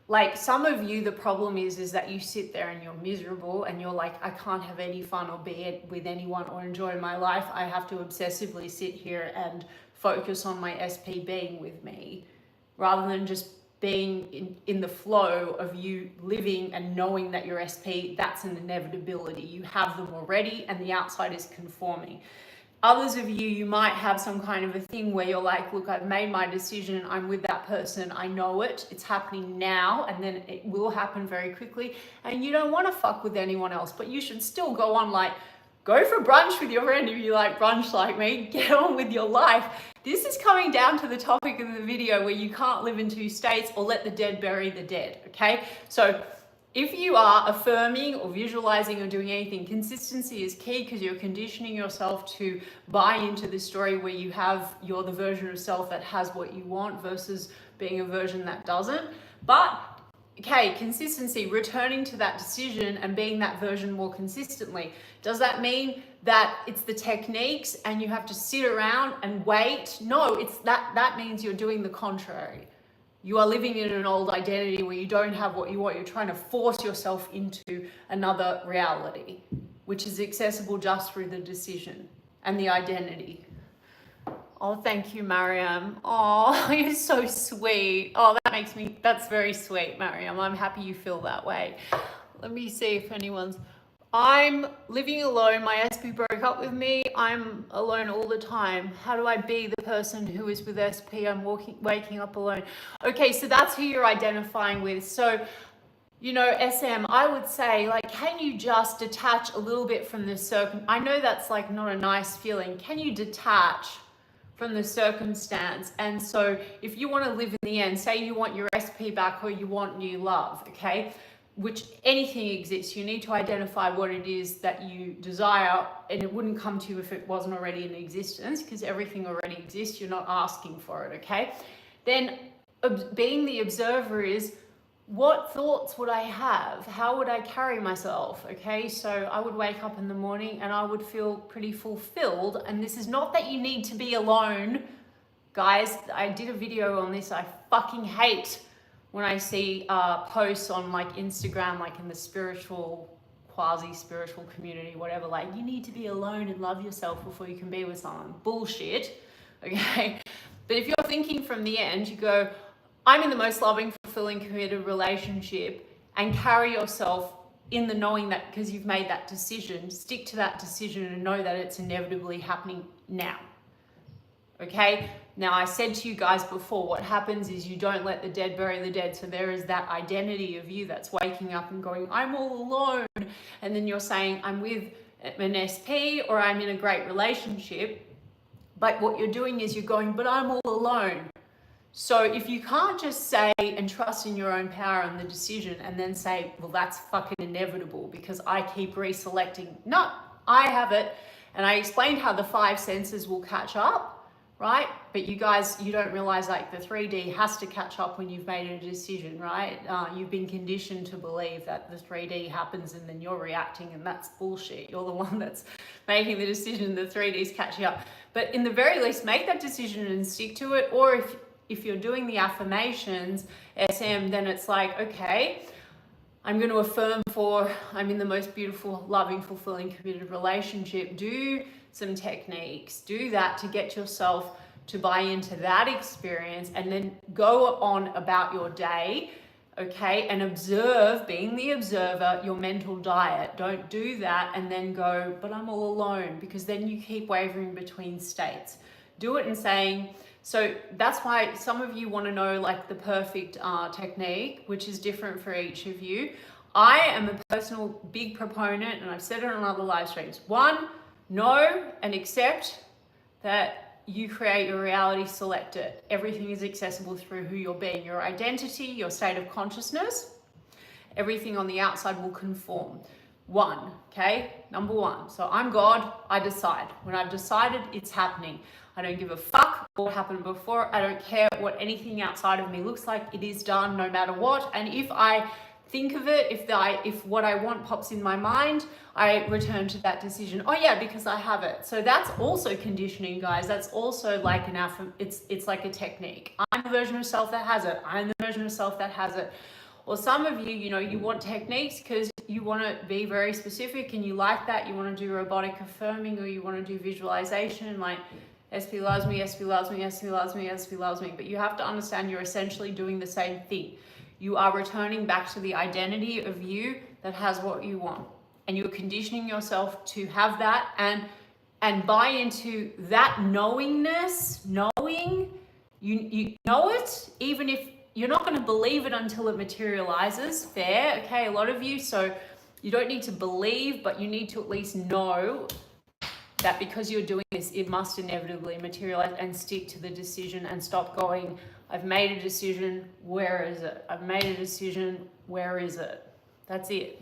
like some of you, the problem is that you sit there and you're miserable and you're like, I can't have any fun or be with anyone or enjoy my life. I have to obsessively sit here and focus on my SP being with me, rather than just being in the flow of you living and knowing that your SP, that's an inevitability. You have them already and the outside is conforming. Others of you, you might have some kind of a thing where you're like, look, I've made my decision. I'm with that person. I know it. It's happening now. And then it will happen very quickly. And you don't want to fuck with anyone else, but you should still go on, like, go for brunch with your friend if you like brunch like me. Get on with your life. This is coming down to the topic of the video where you can't live in two states or let the dead bury the dead. Okay. So if you are affirming or visualizing or doing anything, consistency is key, because you're conditioning yourself to buy into the story where you're the version of self that has what you want versus being a version that doesn't. But okay, consistency, returning to that decision and being that version more consistently. Does that mean that it's the techniques and you have to sit around and wait? No, it's that means you're doing the contrary. You are living in an old identity where you don't have what you want. You're trying to force yourself into another reality, which is accessible just through the decision and the identity. Oh, thank you, Mariam. Oh, you're so sweet. Oh, that's very sweet, Mariam. I'm happy you feel that way. Let me see if I'm living alone. My SP broke up with me. I'm alone all the time. How do I be the person who is with SP? I'm waking up alone. Okay, so that's who you're identifying with. So, you know, SM, I would say, like, can you just detach a little bit from the I know that's like not a nice feeling. Can you detach from the circumstance? And so if you want to live in the end, say you want your SP back or you want new love, okay? Which anything exists, you need to identify what it is that you desire, and it wouldn't come to you if it wasn't already in existence, because everything already exists. You're not asking for it, okay? Then being the observer is, what thoughts would I have? How would I carry myself? Okay, so I would wake up in the morning and I would feel pretty fulfilled. And this is not that you need to be alone. Guys, I did a video on this. I fucking hate when I see posts on like Instagram, like in the spiritual, quasi-spiritual community, whatever, like you need to be alone and love yourself before you can be with someone. Bullshit, okay? But if you're thinking from the end, you go, I'm in the most loving, fulfilling, committed relationship, and carry yourself in the knowing that because you've made that decision, stick to that decision and know that it's inevitably happening now. Okay? Now, I said to you guys before, what happens is you don't let the dead bury the dead. So there is that identity of you that's waking up and going, I'm all alone. And then you're saying, I'm with an SP or I'm in a great relationship. But what you're doing is you're going, but I'm all alone. So if you can't just say and trust in your own power and the decision and then say, well, that's fucking inevitable because I keep reselecting. No, I have it. And I explained how the 5 senses will catch up. Right? But you guys, you don't realize like the 3D has to catch up when you've made a decision, right? You've been conditioned to believe that the 3D happens and then you're reacting, and that's bullshit. You're the one that's making the decision, the 3D's catching up. But in the very least, make that decision and stick to it. Or if you're doing the affirmations, SM, then it's like, okay, I'm going to affirm I'm in the most beautiful, loving, fulfilling, committed relationship. Do some techniques, do that to get yourself to buy into that experience, and then go on about your day, okay, and observe, being the observer, your mental diet. Don't do that and then go, but I'm all alone, because then you keep wavering between states. Do it and saying, so that's why some of you want to know like the perfect technique, which is different for each of you. I am a personal big proponent, and I've said it on other live streams. 1, know and accept that you create your reality, select it. Everything is accessible through who you're being, your identity, your state of consciousness. Everything on the outside will conform. One, okay? Number one. So I'm God, I decide. When I've decided, it's happening. I don't give a fuck what happened before. I don't care what anything outside of me looks like. It is done no matter what. And if I think of it, if what I want pops in my mind, I return to that decision. Oh yeah, because I have it. So that's also conditioning, guys. That's also like it's like a technique. I'm the version of self that has it. I'm the version of self that has it. Or some of you, you want techniques because you want to be very specific and you like that. You want to do robotic affirming, or you want to do visualization, like SP loves me, SP loves me, SP loves me, SP loves me. But you have to understand you're essentially doing the same thing. You are returning back to the identity of you that has what you want. And you're conditioning yourself to have that and buy into that knowingness, knowing, you know it, even if you're not going to believe it until it materializes. Fair, okay, a lot of you. So you don't need to believe, but you need to at least know that because you're doing this, it must inevitably materialize, and stick to the decision and stop going, I've made a decision, where is it? I've made a decision, where is it? That's it.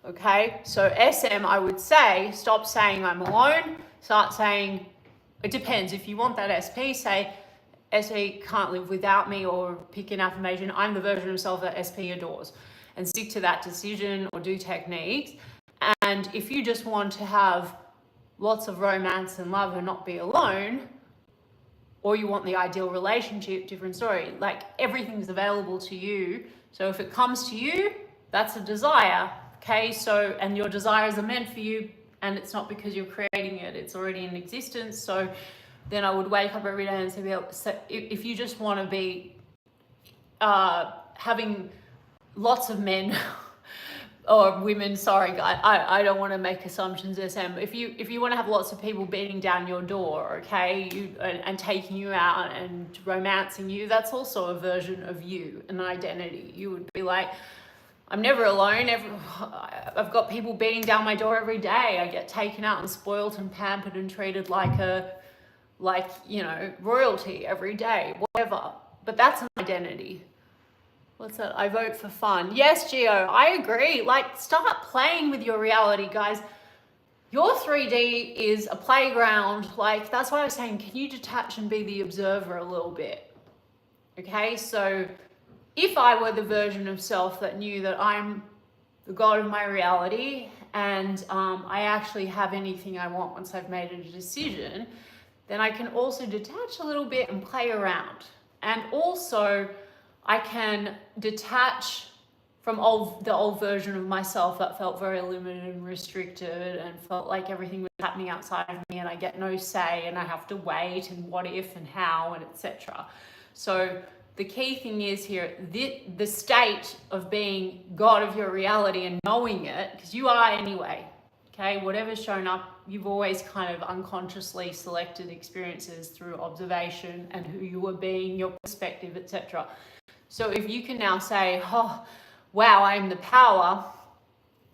Okay, so SM, I would say, stop saying I'm alone, start saying, it depends. If you want that SP, say, SP can't live without me, or pick an affirmation, I'm the version of self that SP adores, and stick to that decision or do techniques. And if you just want to have lots of romance and love and not be alone, or you want the ideal relationship, different story. Like, everything's available to you. So if it comes to you, that's a desire, okay? So, and your desires are meant for you, and it's not because you're creating it, it's already in existence. So then I would wake up every day and say, so if you just want to be having lots of men or women, sorry guys, I don't want to make assumptions, SM. If you want to have lots of people beating down your door, okay, and taking you out and romancing you, that's also a version of you, an identity. You would be like, I'm never alone. I've got people beating down my door every day. I get taken out and spoiled and pampered and treated like royalty every day, whatever. But that's an identity. What's that? I vote for fun. Yes, Gio, I agree. Like, start playing with your reality, guys. Your 3D is a playground. Like, that's why I was saying, can you detach and be the observer a little bit? Okay, so if I were the version of self that knew that I'm the God of my reality, and I actually have anything I want once I've made a decision, then I can also detach a little bit and play around. And also, I can detach from the old version of myself that felt very limited and restricted and felt like everything was happening outside of me and I get no say and I have to wait and what if and how and etc. So the key thing is here, the state of being God of your reality and knowing it, because you are anyway, okay? Whatever's shown up, you've always kind of unconsciously selected experiences through observation and who you were being, your perspective, etc. So if you can now say, oh, wow, I'm the power,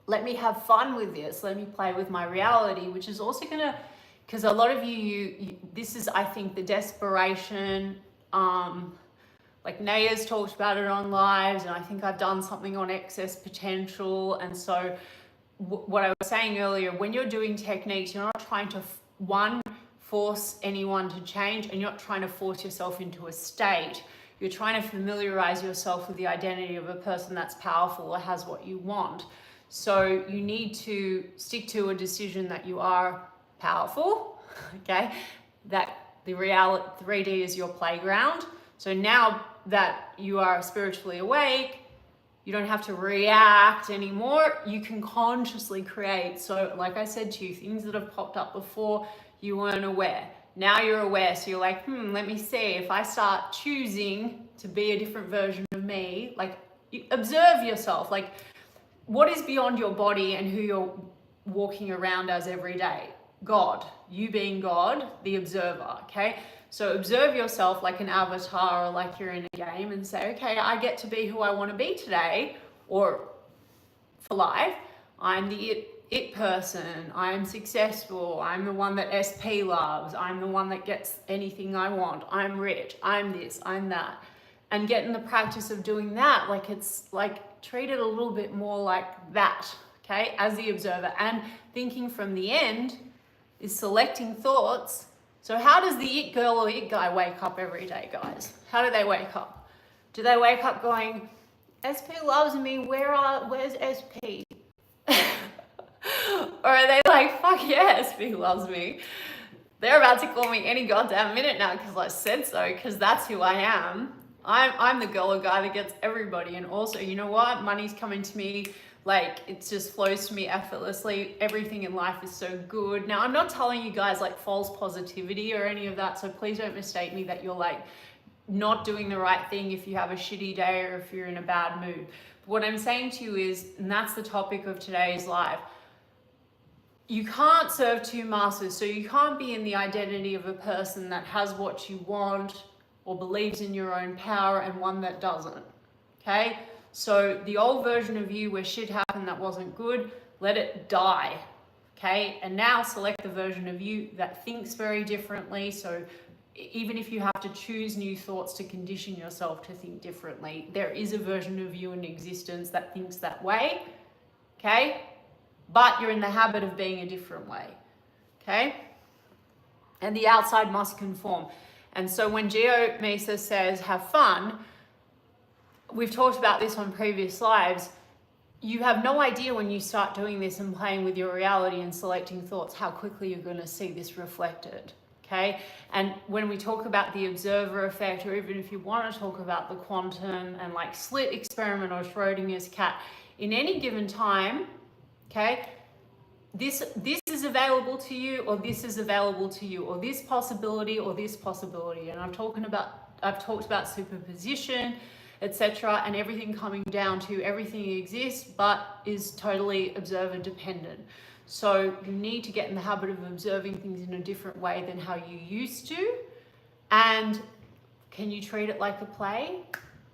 let me have fun with this, let me play with my reality, which is also gonna, because a lot of you, this is, I think, the desperation, like Naya's talked about it on lives, and I think I've done something on excess potential. And so what I was saying earlier, when you're doing techniques, you're not trying to, force anyone to change, and you're not trying to force yourself into a state. You're trying to familiarize yourself with the identity of a person that's powerful or has what you want. So you need to stick to a decision that you are powerful, okay? That the reality 3D is your playground. So now that you are spiritually awake, you don't have to react anymore. You can consciously create. So like I said to you, things that have popped up before, you weren't aware. Now you're aware, so you're like, let me see, if I start choosing to be a different version of me, like, observe yourself, like, what is beyond your body and who you're walking around as every day? God, you being God, the observer, okay? So observe yourself like an avatar or like you're in a game and say, okay, I get to be who I want to be today or for life. I'm the it person, I'm successful, I'm the one that SP loves, I'm the one that gets anything I want, I'm rich, I'm this, I'm that. And get in the practice of doing that, like it's like treat it a little bit more like that, okay, as the observer. And thinking from the end is selecting thoughts. So how does the it girl or it guy wake up every day, guys? How do they wake up? Do they wake up going, SP loves me, where's SP? Or are they like, fuck yeah, SP loves me. They're about to call me any goddamn minute now because I said so, because that's who I am. I'm the girl or guy that gets everybody. And also, you know what? Money's coming to me. Like, it just flows to me effortlessly. Everything in life is so good. Now, I'm not telling you guys like false positivity or any of that. So please don't mistake me that you're like not doing the right thing if you have a shitty day or if you're in a bad mood. But what I'm saying to you is, and that's the topic of today's live, you can't serve two masters. So you can't be in the identity of a person that has what you want or believes in your own power and one that doesn't, okay? So the old version of you where shit happened that wasn't good, let it die, okay? And now select the version of you that thinks very differently. So even if you have to choose new thoughts to condition yourself to think differently, there is a version of you in existence that thinks that way, okay? But you're in the habit of being a different way, okay? And the outside must conform. And so when Geo Mesa says, have fun, we've talked about this on previous lives, you have no idea when you start doing this and playing with your reality and selecting thoughts, how quickly you're going to see this reflected, okay? And when we talk about the observer effect, or even if you want to talk about the quantum and like slit experiment or Schrodinger's cat, in any given time, okay, this is available to you, or this is available to you, or this possibility, or this possibility. And I've talked about superposition, etc., and everything coming down to everything exists but is totally observer dependent. So you need to get in the habit of observing things in a different way than how you used to. And can you treat it like a play?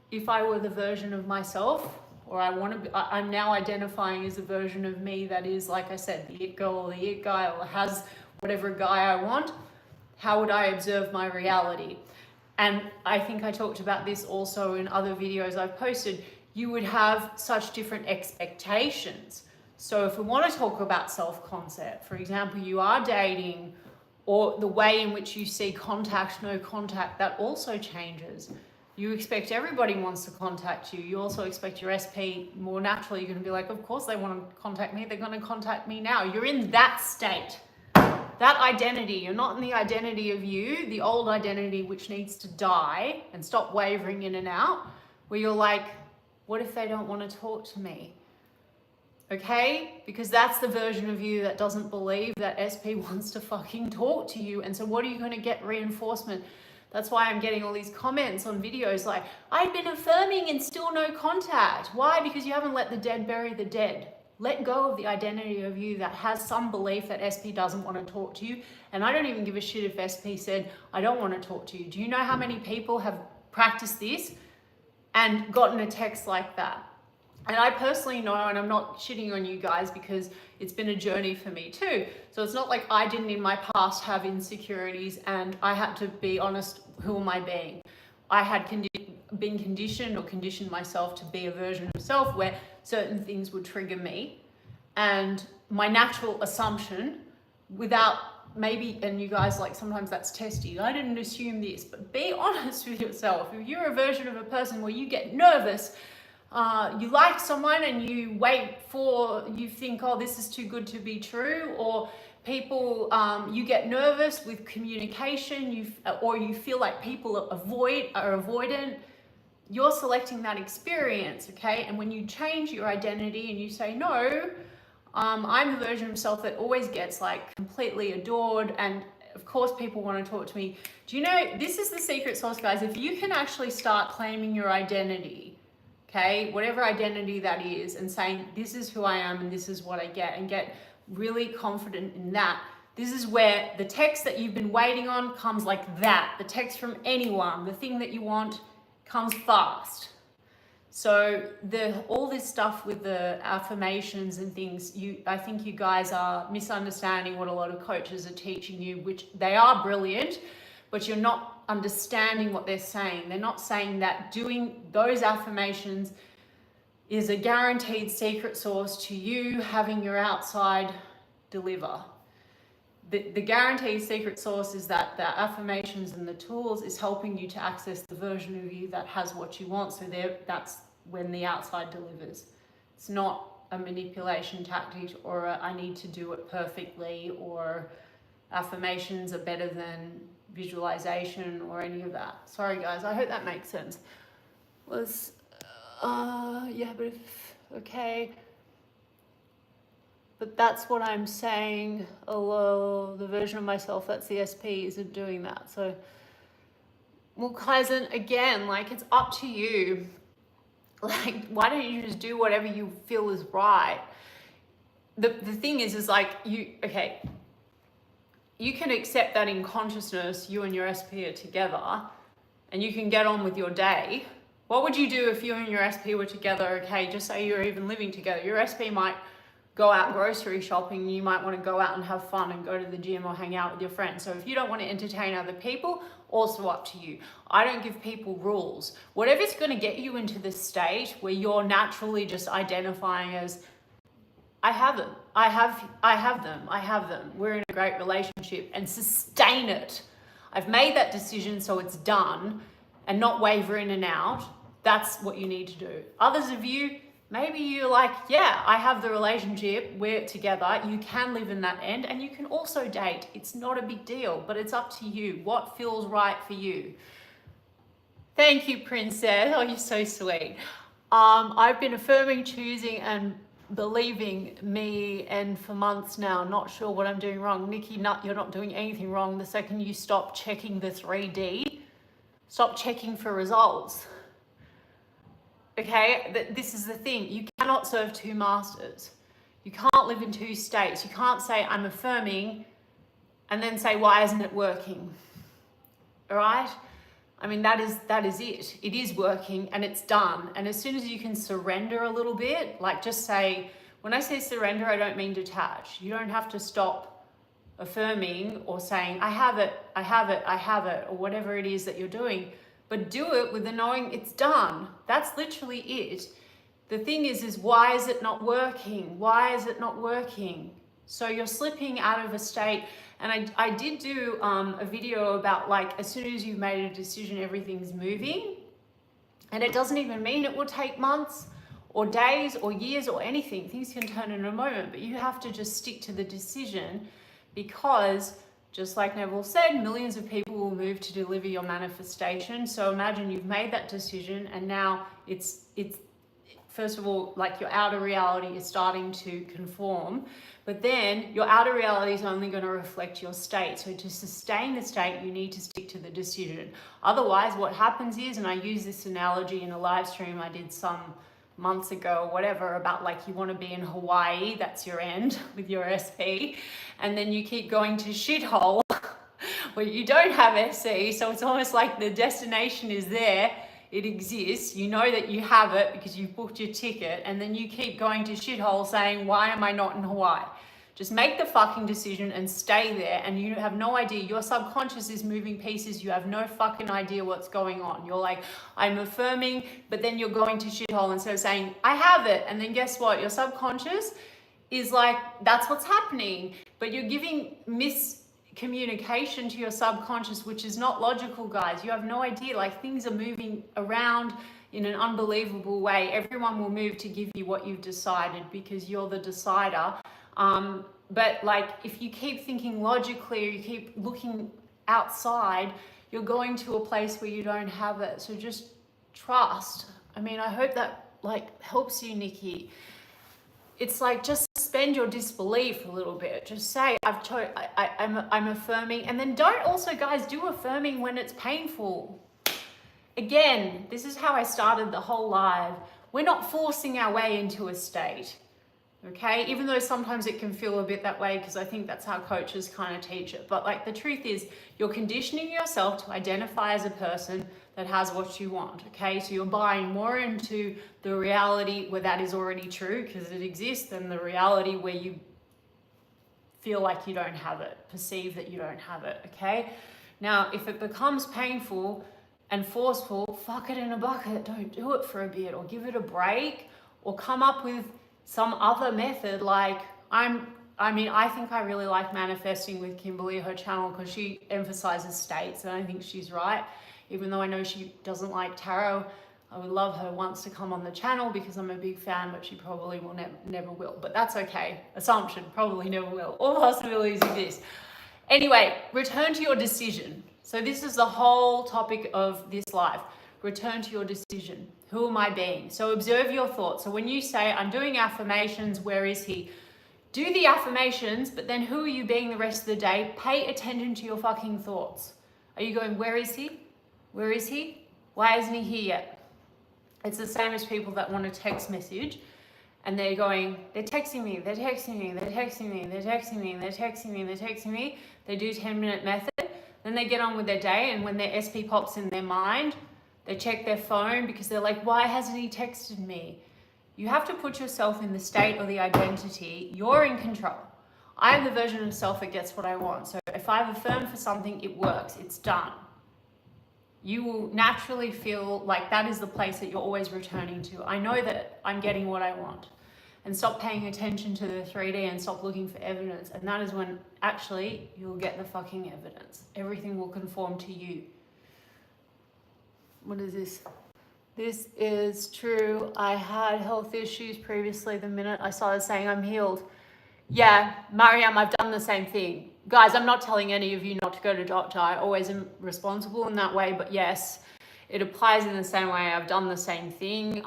If I were the version of myself, or I'm now identifying as a version of me that is, like I said, the it girl or the it guy, or has whatever guy I want, how would I observe my reality? And I think I talked about this also in other videos I've posted. You would have such different expectations. So if we want to talk about self-concept, for example, you are dating, or the way in which you see contact, no contact, that also changes. You expect everybody wants to contact you. You also expect your SP, more naturally, you're going to be like, of course they want to contact me. They're going to contact me now. You're in that state, that identity. You're not in the identity of you, the old identity, which needs to die and stop wavering in and out, where you're like, what if they don't want to talk to me? Okay? Because that's the version of you that doesn't believe that SP wants to fucking talk to you. And so what are you going to get? Reinforcement. That's why I'm getting all these comments on videos like, I've been affirming and still no contact. Why? Because you haven't let the dead bury the dead. Let go of the identity of you that has some belief that SP doesn't want to talk to you. And I don't even give a shit if SP said, I don't want to talk to you. Do you know how many people have practiced this and gotten a text like that? And I personally know, and I'm not shitting on you guys because it's been a journey for me too. So it's not like I didn't in my past have insecurities and I had to be honest, who am I being? I had been conditioned or conditioned myself to be a version of self where certain things would trigger me. And my natural assumption, without maybe, and you guys, like, sometimes that's testy, I didn't assume this, but be honest with yourself. If you're a version of a person where you get nervous, you like someone and you you think, oh, this is too good to be true, or people, you get nervous with communication, or you feel like people are avoidant, you're selecting that experience, okay? And when you change your identity and you say, no, I'm the version of self that always gets like completely adored, and of course people want to talk to me. Do you know, this is the secret sauce, guys. If you can actually start claiming your identity, okay, whatever identity that is, and saying, this is who I am and this is what I get, and get really confident in that, this is where the text that you've been waiting on comes like that. The text from anyone, the thing that you want, comes fast. So all this stuff with the affirmations and things, I think you guys are misunderstanding what a lot of coaches are teaching you, which they are brilliant, but you're not understanding what they're saying. They're not saying that doing those affirmations is a guaranteed secret sauce to you having your outside deliver. The guaranteed secret sauce is that the affirmations and the tools is helping you to access the version of you that has what you want. So that's when the outside delivers. It's not a manipulation tactic or I need to do it perfectly, or affirmations are better than visualization or any of that. Sorry guys, I hope that makes sense. Yeah, but okay. But that's what I'm saying. Although the version of myself that's the SP isn't doing that. So, well, Kaizen, again, like, it's up to you. Like, why don't you just do whatever you feel is right? The thing is like, you can accept that in consciousness, you and your SP are together, and you can get on with your day. What would you do if you and your SP were together? Okay, just say you're even living together. Your SP might go out grocery shopping, you might want to go out and have fun and go to the gym or hang out with your friends. So if you don't want to entertain other people, also up to you. I don't give people rules. Whatever's going to get you into this state where you're naturally just identifying as, I have them, I have them. We're in a great relationship, and sustain it. I've made that decision, so it's done, and not waver in and out. That's what you need to do. Others of you, maybe you're like, yeah, I have the relationship, we're together, you can live in that end, and you can also date. It's not a big deal, but it's up to you. What feels right for you? Thank you, Princess. Oh, you're so sweet. I've been affirming, choosing, and believing me, and for months now, not sure what I'm doing wrong. Nikki, you're not doing anything wrong. The second you stop checking the 3D, stop checking for results. Okay, this is the thing. You cannot serve two masters. You can't live in two states. You can't say, I'm affirming, and then say, why isn't it working? All right? I mean, that is it. It is working, and it's done. And as soon as you can surrender a little bit, like, just say, when I say surrender, I don't mean detach. You don't have to stop affirming or saying, I have it, or whatever it is that you're doing. But do it with the knowing it's done. That's literally it. The thing is why is it not working? Why is it not working? So you're slipping out of a state. And I did do a video about, like, as soon as you've made a decision, everything's moving. And it doesn't even mean it will take months or days or years or anything. Things can turn in a moment, but you have to just stick to the decision, because just like Neville said, millions of people will move to deliver your manifestation. So imagine you've made that decision, and now it's first of all, like, your outer reality is starting to conform, but then your outer reality is only going to reflect your state. So to sustain the state, you need to stick to the decision. Otherwise, what happens is, and I use this analogy in a live stream I did some months ago or whatever, about, like, you want to be in Hawaii, that's your end with your SP, and then you keep going to shithole where you don't have SC. So it's almost like the destination is there, it exists, you know that you have it because you've booked your ticket, and then you keep going to shithole saying, why am I not in Hawaii? Just make the fucking decision and stay there, and you have no idea. Your subconscious is moving pieces. You have no fucking idea what's going on. You're like, I'm affirming, but then you're going to shithole instead of saying, I have it. And then guess what? Your subconscious is like, that's what's happening. But you're giving miscommunication to your subconscious, which is not logical, guys. You have no idea. Like, things are moving around in an unbelievable way. Everyone will move to give you what you've decided because you're the decider. But, like, if you keep thinking logically, or you keep looking outside, you're going to a place where you don't have it. So just trust. I mean, I hope that, like, helps you, Nikki. It's like, just suspend your disbelief a little bit. Just say, I'm affirming. And then don't also, guys, do affirming when it's painful. Again, this is how I started the whole live. We're not forcing our way into a state. Okay, even though sometimes it can feel a bit that way, because I think that's how coaches kind of teach it. But, like, the truth is, you're conditioning yourself to identify as a person that has what you want, okay? So you're buying more into the reality where that is already true because it exists than the reality where you feel like you don't have it, perceive that you don't have it, okay? Now, if it becomes painful and forceful, fuck it in a bucket. Don't do it for a bit, or give it a break, or come up with some other method. Like I think I really like manifesting with Kimberly, her channel, because she emphasizes states, and I think she's right. Even though I know she doesn't like tarot, I would love her once to come on the channel because I'm a big fan, but she probably will never will. But that's okay. Assumption, probably never will. All possibilities exist. Anyway, return to your decision. So this is the whole topic of this life. Return to your decision. Who am I being? So observe your thoughts. So when you say, I'm doing affirmations, where is he? Do the affirmations, but then who are you being the rest of the day? Pay attention to your fucking thoughts. Are you going, where is he? Where is he? Why isn't he here yet? It's the same as people that want a text message and they're going, they're texting me, they're texting me, they're texting me, they're texting me, they're texting me, they're texting me. They do 10-minute method, then they get on with their day, and when their SP pops in their mind, they check their phone because they're like, why hasn't he texted me? You have to put yourself in the state or the identity. You're in control. I am the version of self that gets what I want. So if I've affirmed for something, it works, it's done. You will naturally feel like that is the place that you're always returning to. I know that I'm getting what I want. And stop paying attention to the 3D and stop looking for evidence. And that is when actually you'll get the fucking evidence. Everything will conform to you. What is this? This is true. I had health issues previously. The minute I started saying I'm healed. Yeah, Mariam, I've done the same thing. Guys, I'm not telling any of you not to go to doctor. I always am responsible in that way, but yes, it applies in the same way. I've done the same thing.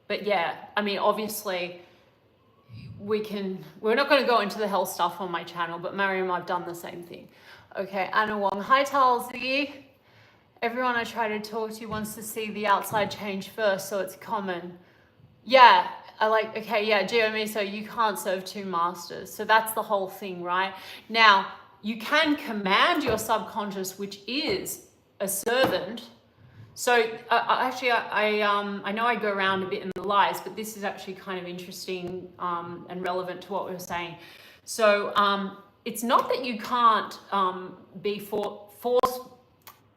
But yeah, I mean, obviously, we're not going to go into the health stuff on my channel, but Mariam, I've done the same thing. Okay, Anna Wong. Hi, Talzi. Everyone I try to talk to wants to see the outside change first, so it's common. Yeah, Geomi, so you can't serve two masters. So that's the whole thing, right? Now, you can command your subconscious, which is a servant. So I know I go around a bit in the lies, but this is actually kind of interesting and relevant to what we were saying. So it's not that you can't be forced.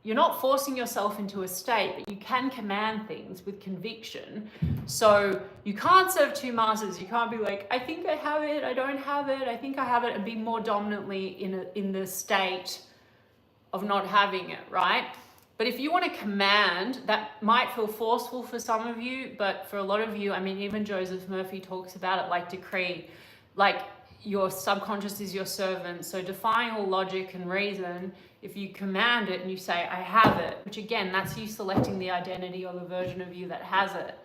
You're not forcing yourself into a state, but you can command things with conviction. So you can't serve two masters. You can't be like, I think I have it, I don't have it, I think I have it, and be more dominantly in the state of not having it, right? But if you want to command, that might feel forceful for some of you, but for a lot of you, I mean, even Joseph Murphy talks about it like decree, like your subconscious is your servant. So defying all logic and reason, if you command it and you say, I have it, which again, that's you selecting the identity or the version of you that has it,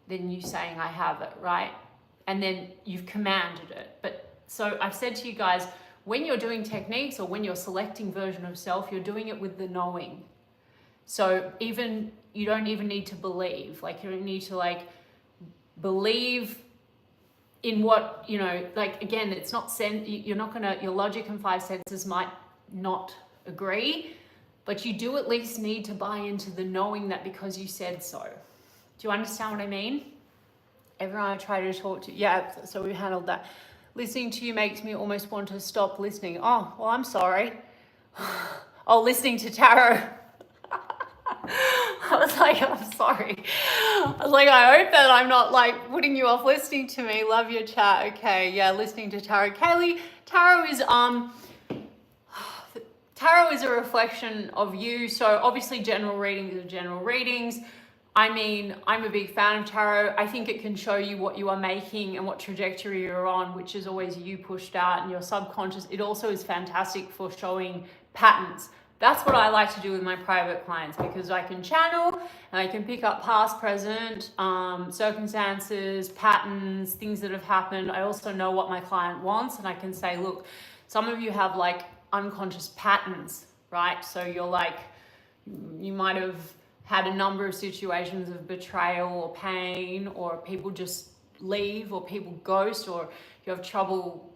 then you saying, I have it, right? And then you've commanded it. But so I've said to you guys, when you're doing techniques or when you're selecting version of self, you're doing it with the knowing. So you don't even need to believe. Like you don't need to believe in what, again, it's not you're not gonna, your logic and five senses might not agree, but you do at least need to buy into the knowing that because you said so. Do you understand what I mean? Everyone I try to talk to, yeah, so we handled that. Listening to you makes me almost want to stop listening. Oh, well, I'm sorry. Oh, listening to tarot. I was like, I'm sorry. I was like, I hope that I'm not putting you off listening to me. Love your chat. Okay, yeah, listening to tarot. Kaylee, tarot is a reflection of you. So obviously general readings are general readings. I mean, I'm a big fan of tarot. I think it can show you what you are making and what trajectory you're on, which is always you pushed out and your subconscious. It also is fantastic for showing patterns. That's what I like to do with my private clients because I can channel and I can pick up past, present, circumstances, patterns, things that have happened. I also know what my client wants and I can say, look, some of you have unconscious patterns, right? So you're you might have had a number of situations of betrayal or pain, or people just leave, or people ghost, or you have trouble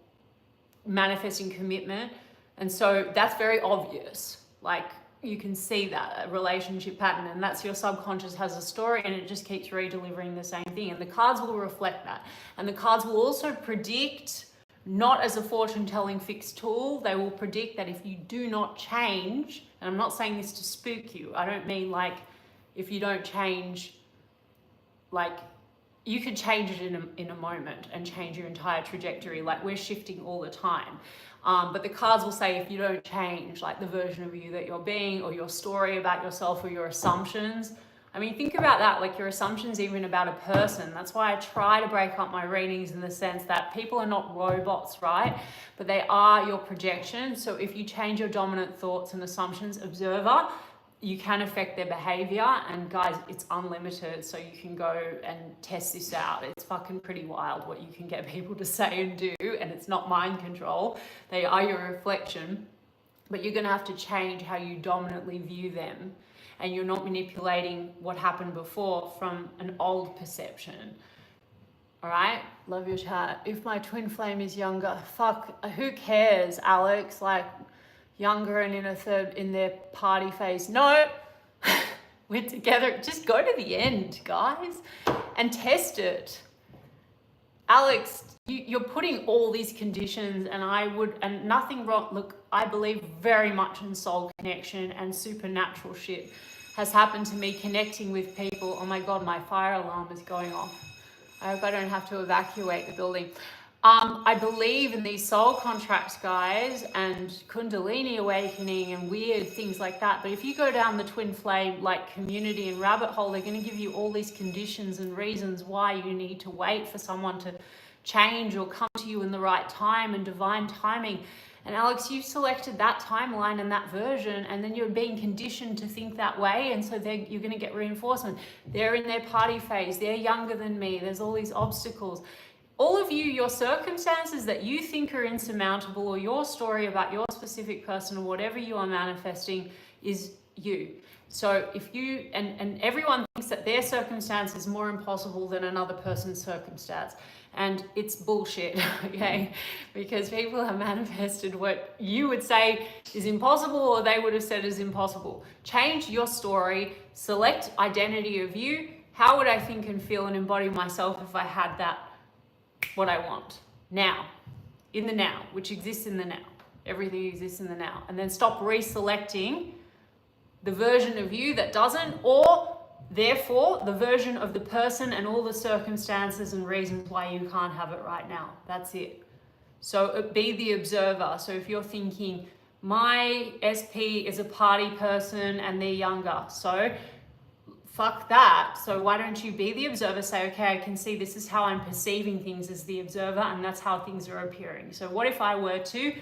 manifesting commitment. And so that's very obvious. you can see that relationship pattern, and that's your subconscious has a story and it just keeps re-delivering the same thing, and the cards will reflect that. And the cards will also predict, not as a fortune telling fixed tool, they will predict that if you do not change, and I'm not saying this to spook you, I don't mean like if you don't change, like you could change it in a moment and change your entire trajectory. Like we're shifting all the time. But the cards will say if you don't change, like the version of you that you're being, or your story about yourself, or your assumptions. I mean, think about that, like your assumptions even about a person. That's why I try to break up my readings in the sense that people are not robots, right? But they are your projection. So if you change your dominant thoughts and assumptions, observer, you can affect their behavior. And guys, it's unlimited, so you can go and test this out. It's fucking pretty wild what you can get people to say and do, and it's not mind control. They are your reflection, but you're gonna have to change how you dominantly view them, and you're not manipulating what happened before from an old perception. All right, love your chat. If my twin flame is younger, fuck, who cares, Alex? Like, younger and in their party phase. No, we're together. Just go to the end, guys, and test it. Alex, you're putting all these conditions, and nothing wrong. Look, I believe very much in soul connection, and supernatural shit has happened to me connecting with people. Oh my God, my fire alarm is going off. I hope I don't have to evacuate the building. I believe in these soul contracts, guys, and Kundalini awakening and weird things like that. But if you go down the twin flame like community and rabbit hole, they're going to give you all these conditions and reasons why you need to wait for someone to change or come to you in the right time and divine timing. And Alex, you've selected that timeline and that version, and then you're being conditioned to think that way, and so you're going to get reinforcement. They're in their party phase. They're younger than me. There's all these obstacles. All of you, your circumstances that you think are insurmountable, or your story about your specific person, or whatever you are manifesting, is you. So if you, and everyone thinks that their circumstance is more impossible than another person's circumstance. And it's bullshit, okay? Because people have manifested what you would say is impossible, or they would have said is impossible. Change your story, select identity of you. How would I think and feel and embody myself if I had that? What I want now, in the now, which exists in the now. Everything exists in the now. And then stop reselecting the version of you that doesn't, or therefore the version of the person and all the circumstances and reasons why you can't have it right now. That's it. So be the observer. So if you're thinking, my SP is a party person and they're younger, so fuck that. So why don't you be the observer? Say, okay, I can see this is how I'm perceiving things as the observer, and that's how things are appearing. So what if I were to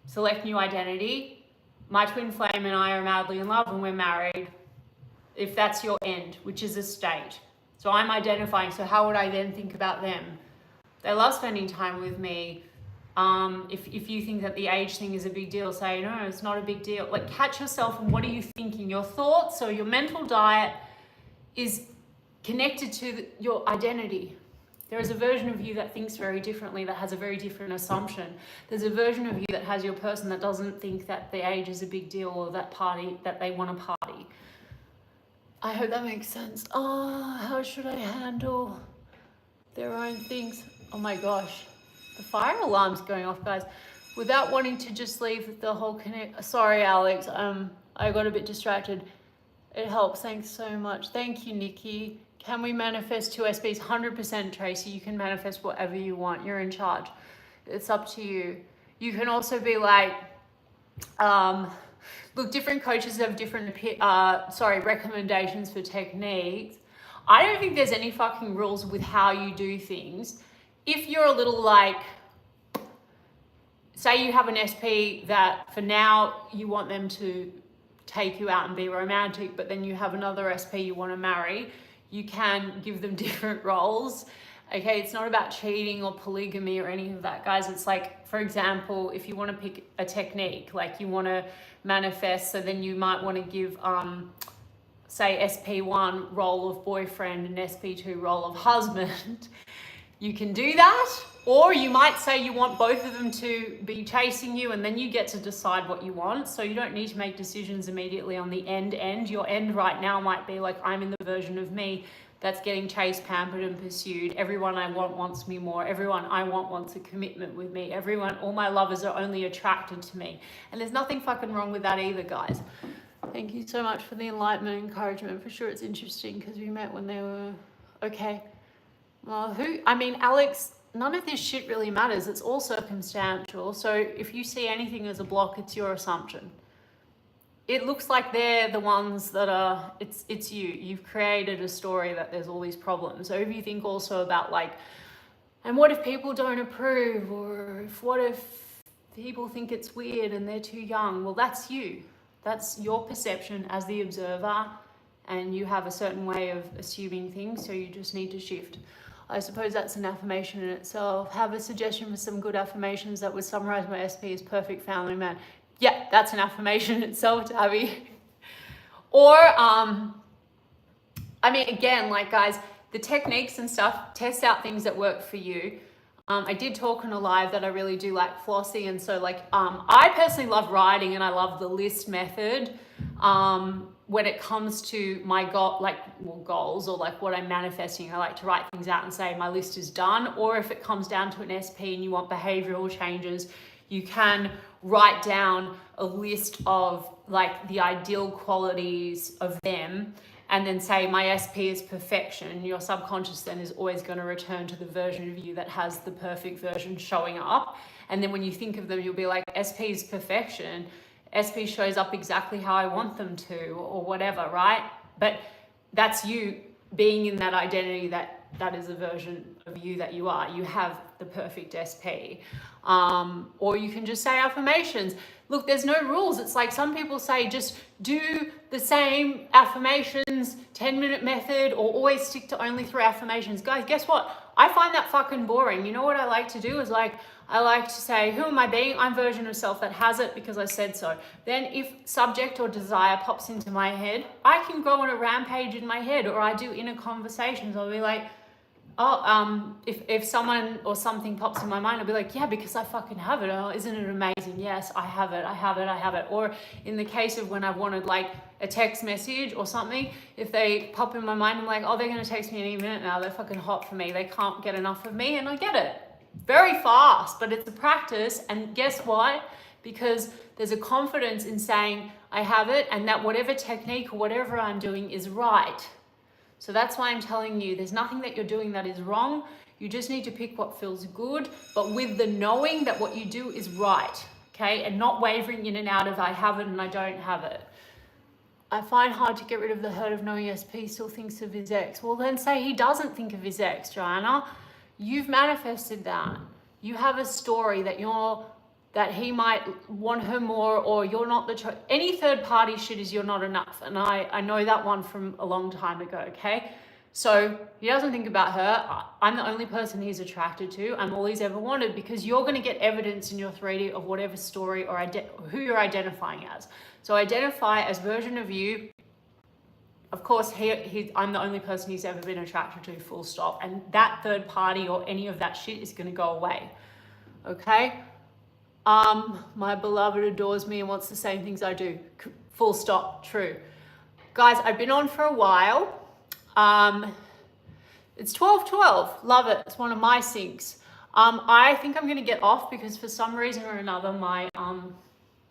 select new identity? My twin flame and I are madly in love and we're married. If that's your end, which is a state. So I'm identifying, so how would I then think about them? They love spending time with me. If you think that the age thing is a big deal, say, no, it's not a big deal. Like, catch yourself and what are you thinking? Your thoughts, so your mental diet is connected to your identity. There is a version of you that thinks very differently, that has a very different assumption. There's a version of you that has your person that doesn't think that the age is a big deal, or that they want to party. I hope that makes sense. Oh, how should I handle their own things? Oh my gosh. The fire alarm's going off, guys. Without wanting to just leave the whole connect. Sorry, Alex. I got a bit distracted. It helps. Thanks so much. Thank you, Nikki. Can we manifest 2 SPs? 100%, Tracy. You can manifest whatever you want. You're in charge. It's up to you. You can also be like, look, different coaches have different recommendations for techniques. I don't think there's any fucking rules with how you do things. If you're a little like, say you have an SP that for now you want them to take you out and be romantic, but then you have another SP you want to marry, you can give them different roles. Okay, it's not about cheating or polygamy or any of that, guys. It's like, for example, if you want to pick a technique, like you want to manifest, so then you might want to give, say, SP1 role of boyfriend and SP2 role of husband. You can do that, or you might say you want both of them to be chasing you, and then you get to decide what you want. So you don't need to make decisions immediately on the end. Your end right now might be like, I'm in the version of me that's getting chased, pampered, and pursued. Everyone I want wants me more. Everyone I want wants a commitment with me. All my lovers are only attracted to me. And there's nothing fucking wrong with that either, guys. Thank you so much for the enlightenment and encouragement. For sure it's interesting because we met when they were okay. Well, Alex, none of this shit really matters. It's all circumstantial. So if you see anything as a block, it's your assumption. It looks like they're the ones that are, it's you. You've created a story that there's all these problems. So if you think also about like, and what if people don't approve? Or what if people think it's weird and they're too young? Well, that's you. That's your perception as the observer. And you have a certain way of assuming things. So you just need to shift. I suppose that's an affirmation in itself. Have a suggestion for some good affirmations that would summarize my SP as perfect family man. Yeah, that's an affirmation in itself, Tabby. Or, again, like guys, the techniques and stuff, test out things that work for you. I did talk on a live that I really do like flossy. And so like, I personally love writing and I love the list method. When it comes to my goals or like what I'm manifesting, I like to write things out and say my list is done. Or if it comes down to an SP and you want behavioral changes, you can write down a list of like the ideal qualities of them and then say my SP is perfection. Your subconscious then is always going to return to the version of you that has the perfect version showing up. And then when you think of them, you'll be like, SP is perfection. SP shows up exactly how I want them to, or whatever, right? But that's you being in that identity that is a version of you that you are. You have the perfect SP. Or you can just say affirmations. Look, there's no rules. It's like some people say just do the same affirmations, 10-minute method, or always stick to only 3 affirmations. Guys, guess what? I find that fucking boring. You know what I like to do is like, I like to say, who am I being? I'm version of self that has it because I said so. Then if subject or desire pops into my head, I can go on a rampage in my head, or I do inner conversations. I'll be like, if someone or something pops in my mind, I'll be like, yeah, because I fucking have it. Oh, isn't it amazing? Yes, I have it. Or in the case of when I wanted like a text message or something, if they pop in my mind, I'm like, oh, they're going to text me any minute now. They're fucking hot for me. They can't get enough of me, and I get it. Very fast, but it's a practice. And guess what? Because there's a confidence in saying I have it, and that whatever technique or whatever I'm doing is right. So that's why I'm telling you, there's nothing that you're doing that is wrong. You just need to pick what feels good, but with the knowing that what you do is right, okay? And not wavering in and out of I have it and I don't have it. I find hard to get rid of the hurt of knowing SP still thinks of his ex. Well, then say he doesn't think of his ex, Joanna. You've manifested that. You have a story that he might want her more, or you're not the choice. Any third party shit is you're not enough. And I know that one from a long time ago, okay? So he doesn't think about her. I'm the only person he's attracted to. I'm all he's ever wanted, because you're going to get evidence in your 3D of whatever story or who you're identifying as. So identify as version of you. Of course, I'm the only person he's ever been attracted to, full stop. And that third party or any of that shit is going to go away, okay? My beloved adores me and wants the same things I do. Full stop, true. Guys, I've been on for a while. It's 12:12, love it. It's one of my syncs. I think I'm gonna get off because for some reason or another, my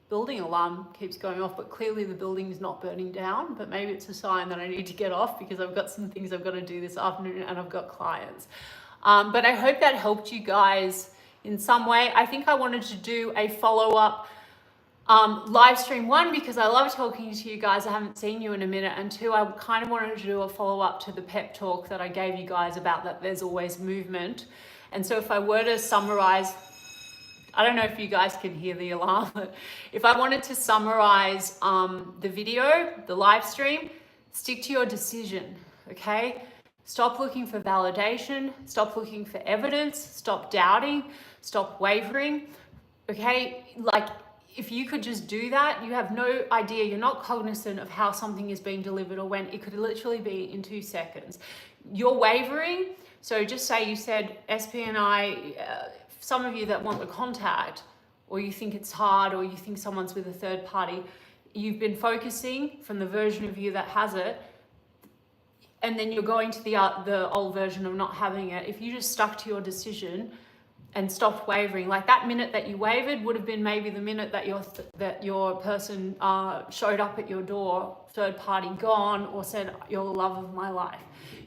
building alarm keeps going off, but clearly the building is not burning down, but maybe it's a sign that I need to get off because I've got some things I've got to do this afternoon and I've got clients. But I hope that helped you guys in some way. I think I wanted to do a follow-up live stream, 1, because I love talking to you guys. I haven't seen you in a minute. And 2, I kind of wanted to do a follow-up to the pep talk that I gave you guys about that there's always movement. And so if I were to summarize, I don't know if you guys can hear the alarm, but if I wanted to summarize the video, the live stream, stick to your decision, okay? Stop looking for validation, stop looking for evidence, stop doubting, stop wavering, okay? Like, if you could just do that, you have no idea, you're not cognizant of how something is being delivered or when. It could literally be in 2 seconds. You're wavering, so just say you said SP and I, some of you that want the contact, or you think it's hard, or you think someone's with a third party, you've been focusing from the version of you that has it, and then you're going to the old version of not having it. If you just stuck to your decision and stopped wavering, like that minute that you wavered would have been maybe the minute that your person showed up at your door, third party gone, or said, "You're the love of my life."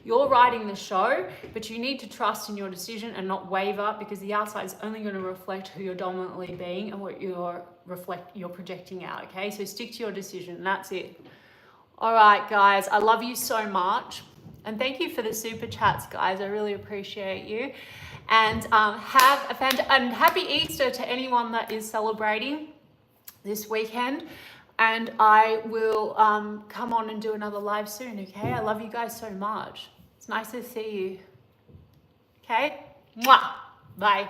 You're writing the show, but you need to trust in your decision and not waver, because the outside is only going to reflect who you're dominantly being and what you're projecting out. Okay, so stick to your decision. That's it. All right, guys, I love you so much, and thank you for the super chats, guys. I really appreciate you. And and happy Easter to anyone that is celebrating this weekend. And I will come on and do another live soon, okay? I love you guys so much. It's nice to see you. Okay? Mwah! Bye.